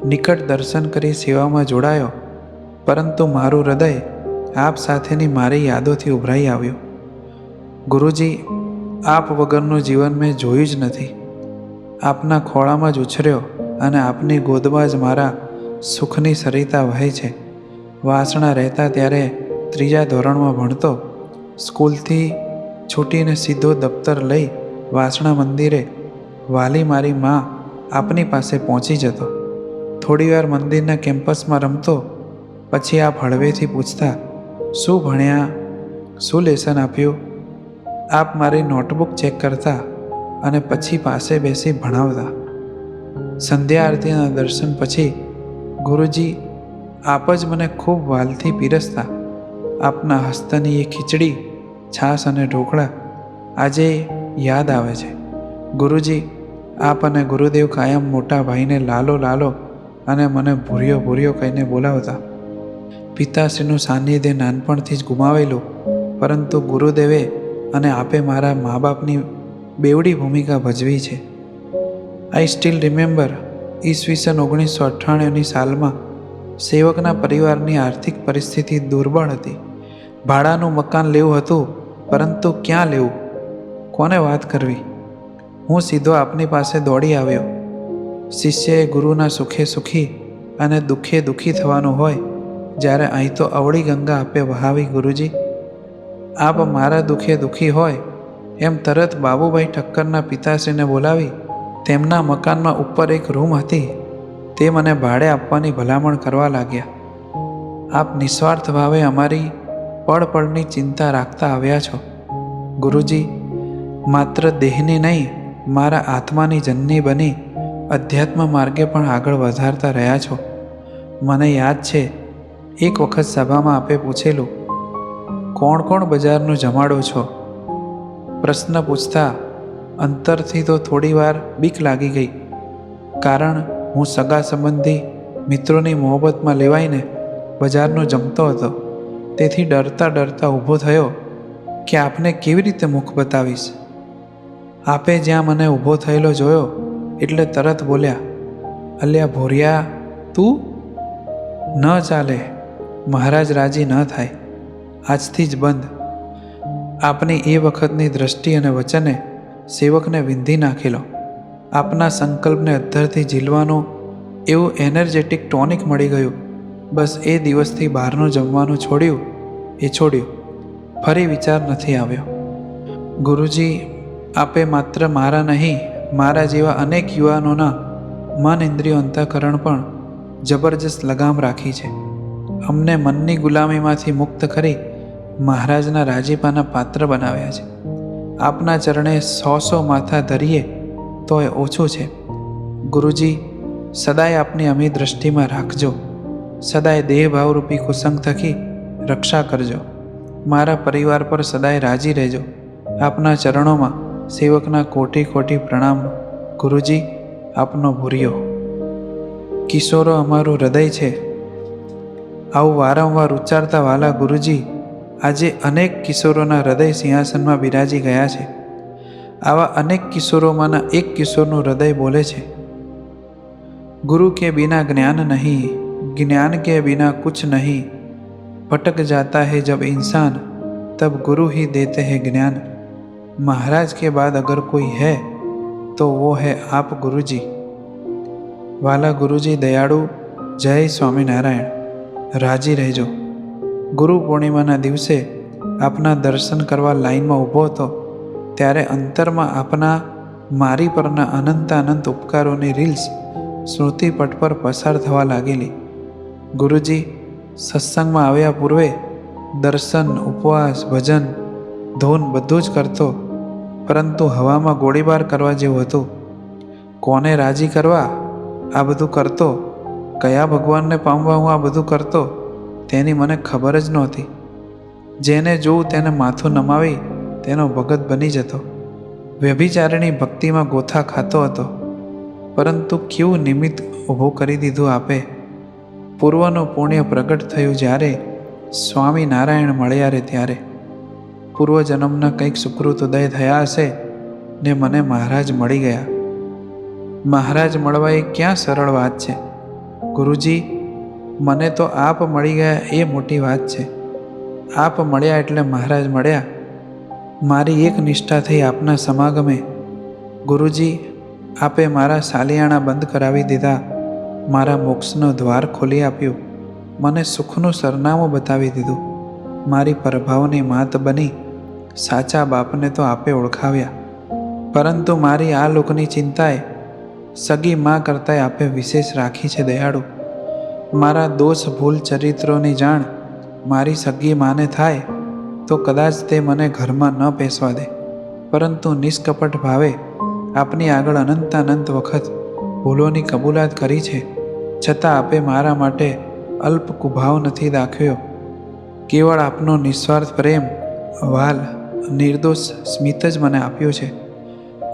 નિકટ દર્શન કરી સેવામાં જોડાયો, પરંતુ મારું હૃદય આપ સાથેની મારી યાદોથી ઉભરાઈ આવ્યું. ગુરુજી, આપ વગરનું જીવન મેં જોયું જ નથી. આપના ખોળામાં જ ઉછર્યો અને આપની ગોદમાં જ મારા સુખની સરિતા વહે છે. વાસણા રહેતા ત્યારે 3જા ધોરણમાં ભણતો. સ્કૂલથી છૂટીને સીધો દફતર લઈ વાસણા મંદિરે વાલી મારી મા આપની પાસે પહોંચી જતો. થોડીવાર મંદિરના કેમ્પસમાં રમતો. પછી આપ હળવેથી પૂછતા, શું ભણ્યા, શું લેસન આપ્યું? આપ મારી નોટબુક ચેક કરતા અને પછી પાસે બેસી ભણાવતા. સંધ્યા આરતીના દર્શન પછી ગુરુજી આપ જ મને ખૂબ વાલથી પીરસતા. આપના હસ્તની એ ખીચડી, છાશ અને ઢોકળા આજે યાદ આવે છે. ગુરુજી, આપ અને ગુરુદેવ કાયમ મોટા ભાઈને લાલો લાલો અને મને ભૂર્યો ભૂર્યો કહીને બોલાવતા. પિતાશ્રીનું સાનિધ્ય નાનપણથી જ ગુમાવેલું, પરંતુ ગુરુદેવે અને આપે મારા મા બાપની બેવડી ભૂમિકા ભજવી છે. આઈ સ્ટીલ રિમેમ્બર ઈસવીસન 1998ની સાલમાં સેવકના પરિવારની આર્થિક પરિસ્થિતિ દુર્બળ હતી. ભાડાનું મકાન લેવું હતું, પરંતુ ક્યાં લેવું, કોને વાત કરવી? હું સીધો આપની પાસે દોડી આવ્યો. શિષ્યએ ગુરુના સુખે સુખી અને દુઃખે દુઃખી થવાનું હોય, જ્યારે અહીં તો અવળી ગંગા આપે વહાવી. ગુરુજી, આપ મારા દુઃખે દુઃખી હોય એમ તરત બાબુભાઈ ઠક્કરના પિતાશ્રીને બોલાવી તેમના મકાનમાં ઉપર એક રૂમ હતી તે મને ભાડે આપવાની ભલામણ કરવા લાગ્યા. આપ નિસ્વાર્થ ભાવે અમારી પળપળની ચિંતા રાખતા આવ્યા છો. ગુરુજી, માત્ર દેહની નહીં, મારા આત્માની જનની બની અધ્યાત્મ માર્ગે પણ આગળ વધારતા રહ્યા છો. મને યાદ છે, એક વખત સભામાં આપે પૂછેલું, કોણ કોણ બજારનું જમાડો છો? પ્રશ્ન પૂછતા અંતરથી તો થોડી વાર બીક લાગી ગઈ, કારણ હું સગા સંબંધી મિત્રોની મોહબ્બતમાં લેવાઈને બજારનું જમતો હતો. તેથી ડરતા ડરતા ઊભો થયો કે આપને કેવી રીતે મુખ બતાવીશ. આપે જ્યાં મને ઊભો થયેલો જોયો એટલે તરત બોલ્યા, અલ્યા ભોરિયા, તું? ન ચાલે, મહારાજ રાજી ન થાય, આજથી જ બંધ. આપની એ વખતની દ્રષ્ટિ અને વચને સેવકને વિંધી નાખેલો. આપના સંકલ્પને અધ્ધરથી ઝીલવાનું એવું એનર્જેટિક ટોનિક મળી ગયું. બસ એ દિવસથી બહારનું જમવાનું છોડ્યું. ફરી વિચાર નથી આવ્યો. ગુરુજી, આપે માત્ર મારા નહીં, મારા જેવા અનેક યુવાનોના મન ઇન્દ્રિયો અંતઃકરણ પણ જબરજસ્ત લગામ રાખી છે. અમને મનની ગુલામીમાંથી મુક્ત કરી મહારાજના રાજીપાના પાત્ર બનાવ્યા છે. આપના ચરણે 100 માથા ધરીએ તોય ઓછું છે. ગુરુજી, સદાય આપની અમી દ્રષ્ટિમાં રાખજો. સદાય દેહભાવરૂપી કુસંગ થકી રક્ષા કરજો. મારા પરિવાર પર સદાય રાજી રહેજો. આપના ચરણોમાં સેવકના કોટી કોટી પ્રણામ. ગુરુજી, આપનો ભૂર્યો. કિશોરો અમારું હૃદય છે. આવું વારંવાર ઉચ્ચારતા વાલા ગુરુજી આજે અનેક કિશોરોના હૃદય સિંહાસનમાં બિરાજી ગયા છે. આવા અનેક કિશોરોમાંના એક કિશોરનું હૃદય બોલે છે, गुरु के बिना ज्ञान नहीं, ज्ञान के बिना कुछ नहीं, भटक जाता है जब इंसान तब गुरु ही देते हैं ज्ञान. महाराज के बाद अगर कोई है तो वो है आप गुरुजी. वाला गुरुजी दयाळु, जय स्वामीनारायण. राजी રહેજો. ગુરુ પૂર્ણિમાના દિવસે આપના દર્શન કરવા લાઈનમાં ઊભો હતો ત્યારે અંતરમાં આપના મારી પરના અનંત ઉપકારોની રીલ્સ સ્મૃતિપટ પર પસાર થવા લાગેલી. ગુરુજી, સત્સંગમાં આવ્યા પૂર્વે દર્શન, ઉપવાસ, ભજન, ધૂન બધું જ કરતો, પરંતુ હવામાં ગોળીબાર કરવા જેવું હતું. કોને રાજી કરવા આ બધું કરતો, કયા ભગવાનને પામવા હું આ બધું કરતો તેની મને ખબર જ નહોતી. જેને જોઉં તેને માથું નમાવી તેનો ભગત બની જતો. વ્યભિચારીણી ભક્તિમાં ગોથા ખાતો હતો. પરંતુ કેવું નિમિત્ત ઊભું કરી દીધું આપે. પૂર્વનું પુણ્ય પ્રગટ થયું જ્યારે સ્વામિનારાયણ મળ્યા રે ત્યારે. પૂર્વજન્મના કંઈક સુકૃત ઉદય થયા હશે ને મને મહારાજ મળી ગયા. મહારાજ મળવા એ ક્યાં સરળ વાત છે ગુરુજી. મને તો આપ મળી ગયા એ મોટી વાત છે. આપ મળ્યા એટલે મહારાજ મળ્યા. મારી એક નિષ્ઠા થઈ આપના સમાગમે. ગુરુજી, આપે મારા સાલિયાણા બંધ કરાવી દીધા, મારા મોક્ષનો દ્વાર ખોલી આપ્યું, મને સુખનું સરનામું બતાવી દીધું, મારી પ્રભાવની માત બની. સાચા બાપને તો આપે ઓળખાવ્યા, પરંતુ મારી આ લોકની ચિંતાએ સગી મા કરતાંય આપે વિશેષ રાખી છે દયાળુ. મારા દોષ ભૂલ ચરિત્રોની જાણ મારી સગી માને થાય તો કદાચ તે મને ઘરમાં ન પેસવા દે, પરંતુ નિષ્કપટ ભાવે આપની આગળ અનંતાનંત વખત ભૂલોની કબૂલાત કરી છે, છતાં આપે મારા માટે અલ્પ કુભાવ નથી દાખ્યો. કેવળ આપનો નિસ્વાર્થ પ્રેમ, વાલ, નિર્દોષ સ્મિત જ મને આપ્યું છે.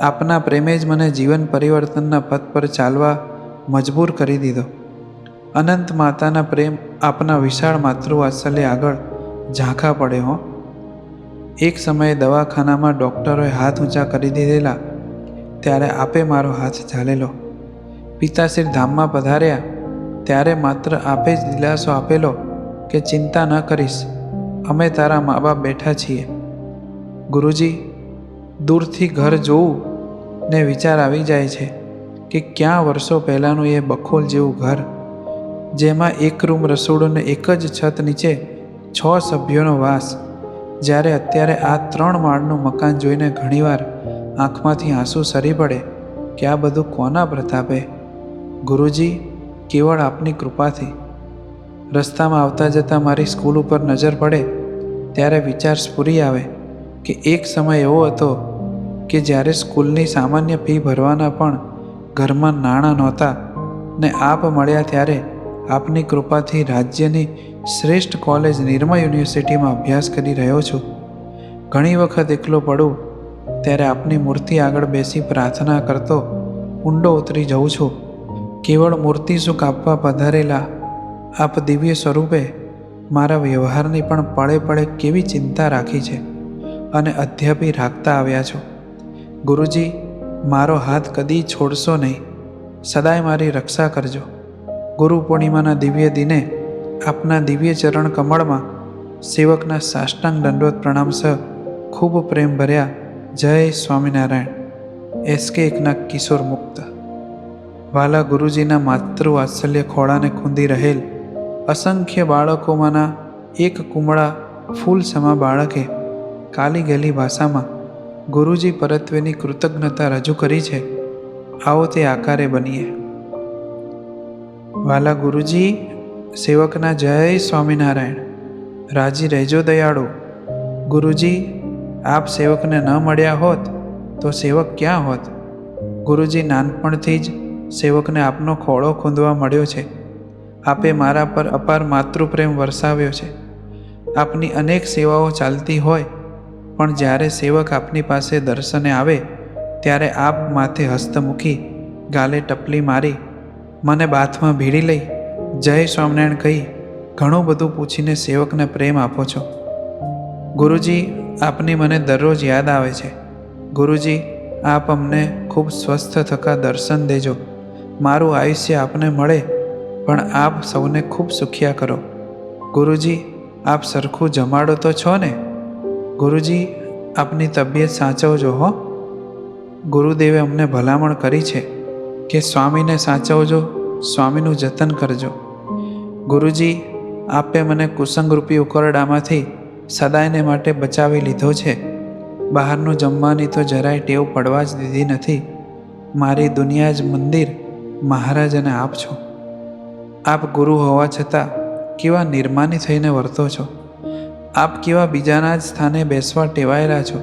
આપના પ્રેમે જ મને જીવન પરિવર્તનના પથ પર ચાલવા મજબૂર કરી દીધો. અનંત માતાના પ્રેમ આપના વિશાળ માતૃવાત્સલ્ય આગળ ઝાંખા પડે હો. એક સમયે દવાખાનામાં ડૉક્ટરોએ હાથ ઊંચા કરી દીધેલા ત્યારે આપે મારો હાથ ઝાલેલો. પિતાશ્રી ધામમાં પધાર્યા ત્યારે માત્ર આપે જ દિલાસો આપેલો કે ચિંતા ન કરીશ, અમે તારા મા બાપ બેઠા છીએ. ગુરુજી, દૂરથી ઘર જોવું ને વિચાર આવી જાય છે કે ક્યાં વર્ષો પહેલાંનું એ બખોલ જેવું ઘર, જેમાં એક રૂમ રસોડું ને એક જ છત નીચે 6 સભ્યોનો વાસ. જ્યારે અત્યારે આ 3 માળનું મકાન જોઈને ઘણીવાર આંખમાંથી આંસુ સરી પડે કે આ બધું કોના પ્રતાપે. ગુરુજી, કેવળ આપની કૃપાથી. રસ્તામાં આવતા જતાં મારી સ્કૂલ ઉપર નજર પડે ત્યારે વિચાર સ્ફુરી આવે કે એક સમય એવો હતો કે જ્યારે સ્કૂલની સામાન્ય ફી ભરવાના પણ ઘરમાં નાણાં નહોતા ને આપ મળ્યા ત્યારે આપની કૃપાથી રાજ્યની શ્રેષ્ઠ કોલેજ નિરમા યુનિવર્સિટીમાં અભ્યાસ કરી રહ્યો છું. ઘણી વખત એકલો પડું ત્યારે આપની મૂર્તિ આગળ બેસી પ્રાર્થના કરતો ઊંડો ઉતરી જઉં છું. કેવળ મૂર્તિ સુખ આપવા પધારેલા આપ દિવ્ય સ્વરૂપે મારા વ્યવહારની પણ પળે પળે કેવી ચિંતા રાખી છે અને અધ્યાપી રાખતા આવ્યા છો. ગુરુજી, મારો હાથ કદી છોડશો નહીં, સદાય મારી રક્ષા કરજો. ગુરુ પૂર્ણિમાના દિવ્ય દિને આપના દિવ્ય ચરણ કમળમાં સેવકના સાષ્ટાંગ દંડવત પ્રણામ સહ ખૂબ પ્રેમ ભર્યા જય સ્વામિનારાયણ. SK એકનાથ કિશોર મુક્ત. વાલા ગુરુજીના માતૃવાત્સલ્ય ખોળાને ખૂંદી રહેલ અસંખ્ય બાળકોમાંના એક કુમળા ફૂલ સમા બાળકે કાલી ગેલી ભાષામાં ગુરુજી પરત્વેની કૃતજ્ઞતા રજૂ કરી છે. આવો તે આકારે બનીએ. વાલા ગુરુજી, સેવકના જય સ્વામિનારાયણ. રાજી રહેજો દયાળુ. ગુરુજી, આપ સેવકને ન મળ્યા હોત તો સેવક ક્યાં હોત? ગુરુજી, નાનપણથી જ સેવકને આપનો ખોળો ખૂંદવા મળ્યો છે. આપે મારા પર અપાર માતૃપ્રેમ વરસાવ્યો છે. આપની અનેક સેવાઓ ચાલતી હોય પણ જ્યારે સેવક આપની પાસે દર્શને આવે ત્યારે આપ માથે હસ્ત મૂકી ગાલે ટપલી મારી મને બાથમાં ભીડી લઈ જય સ્વામિનારાયણ કહી ઘણું બધું પૂછીને સેવકને પ્રેમ આપો છો. ગુરુજી, આપની મને દરરોજ યાદ આવે છે. ગુરુજી, આપ અમને ખૂબ સ્વસ્થ થકા દર્શન દેજો. મારું આયુષ્ય આપને મળે પણ આપ સૌને ખૂબ સુખિયા કરો. ગુરુજી, આપ સરખું જમાડો તો છો ને? ગુરુજી, આપની તબિયત સાચવજો હો. ગુરુદેવે અમને ભલામણ કરી છે કે સ્વામીને સાચવજો, સ્વામીનું જતન કરજો. ગુરુજી, આપે મને કુસંગરૂપી ઉકરડામાંથી સદાયને માટે બચાવી લીધો છે. બહારનું જમવાની તો જરાય ટેવ પડવા જ દીધી નથી. મારી દુનિયા જ મંદિર, મહારાજ અને આપ છો. આપ ગુરુ હોવા છતાં કેવા નિર્માની થઈને વર્તો છો. આપ કેવા બીજાના જ સ્થાને બેસવા ટેવાયેલા છો.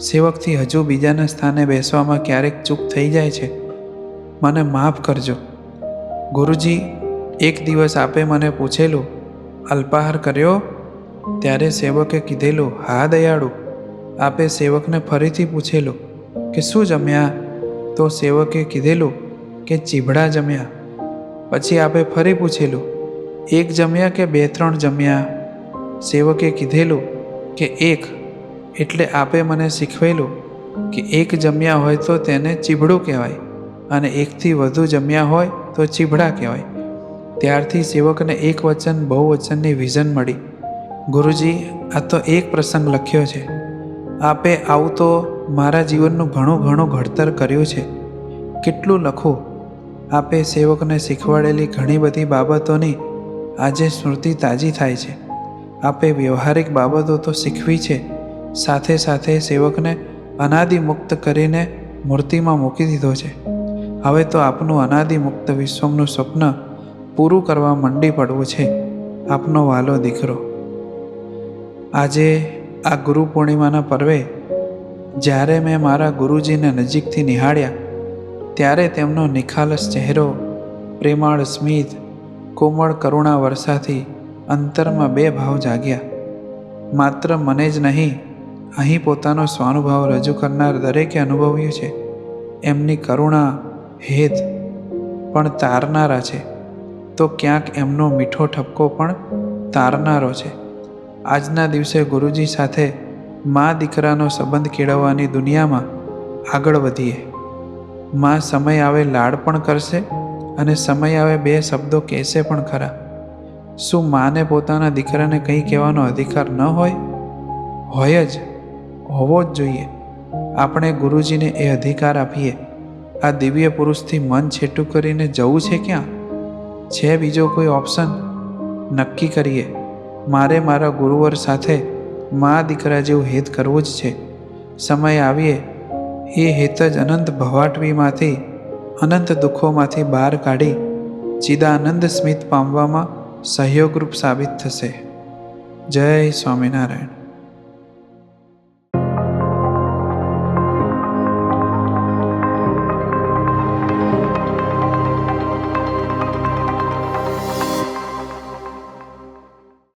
સેવકથી હજુ બીજાના સ્થાને બેસવામાં ક્યારેક ચૂક થઈ જાય છે. મને માફ કરજો. ગુરુજી, એક દિવસ આપે મને પૂછેલું, અલ્પાહાર કર્યો? ત્યારે સેવકે કીધેલું, હા દયાળુ. આપે સેવકને ફરીથી પૂછેલું કે શું જમ્યા? તો સેવકે કીધેલું કે ચીભડા જમ્યા. પછી આપે ફરી પૂછેલું, એક જમ્યા કે 2-3 જમ્યા? સેવકે કીધેલું કે એક. એટલે આપે મને શીખવેલું કે એક જમ્યા હોય તો તેને ચીભડું કહેવાય અને એકથી વધુ જમ્યા હોય તો ચીભડા કહેવાય. ત્યારથી સેવકને એક વચન બહુવચનની વિઝન મળી. ગુરુજી, આ તો એક પ્રસંગ લખ્યો છે. આપે આવું તો મારા જીવનનું ઘણું ઘડતર કર્યું છે. કેટલું લખું? આપે સેવકને શીખવાડેલી ઘણી બધી બાબતોની આજે સ્મૃતિ તાજી થાય છે. આપે વ્યવહારિક બાબતો તો શીખવી છે, સાથે સાથે સેવકને અનાદિમુક્ત કરીને મૂર્તિમાં મૂકી દીધો છે. હવે તો આપનું અનાદિમુક્ત વિશ્વનું સ્વપ્ન પૂરું કરવા મંડી પડવું છે, આપનો વાલો દીકરો. આજે આ ગુરુ પૂર્ણિમાના પર્વે જ્યારે મેં મારા ગુરુજીને નજીકથી નિહાળ્યા, ત્યારે તેમનો નિખાલસ ચહેરો, પ્રેમાળ સ્મિત, કોમળ કરુણા વર્ષાથી અંતરમાં 2 ભાવ જાગ્યા. માત્ર મને જ નહીં, અહીં પોતાનો સ્વાનુભાવ રજૂ કરનાર દરેકે અનુભવ્યું છે. એમની કરુણા, હેત પણ તારનારા છે, તો ક્યાંક એમનો મીઠો ઠપકો પણ તારનારો છે. આજના દિવસે ગુરુજી સાથે મા દીકરાનો સંબંધ કેળવવાની દુનિયામાં આગળ વધીએ. મા સમય આવે લાડ પણ કરશે અને સમય આવે 2 શબ્દો કહેશે પણ ખરા. શું માને પોતાના દીકરાને કંઈ કહેવાનો અધિકાર ન હોય? હોય જ, હોવો જ જોઈએ. આપણે ગુરુજીને એ અધિકાર આપીએ. આ દિવ્ય પુરુષથી મન છેટું કરીને જવું છે ક્યાં? છે બીજો કોઈ ઓપ્શન? નક્કી કરીએ. મારે મારા ગુરુવર સાથે મા દીકરા જેવું હેત કરવું જ છે. સમય આવીએ એ હેત જ અનંત ભવાટવીમાંથી, અનંત દુઃખોમાંથી બહાર કાઢી ચિદાનંદ સ્મિત પામવામાં સહયોગરૂપ સાબિત થશે. જય સ્વામિનારાયણ.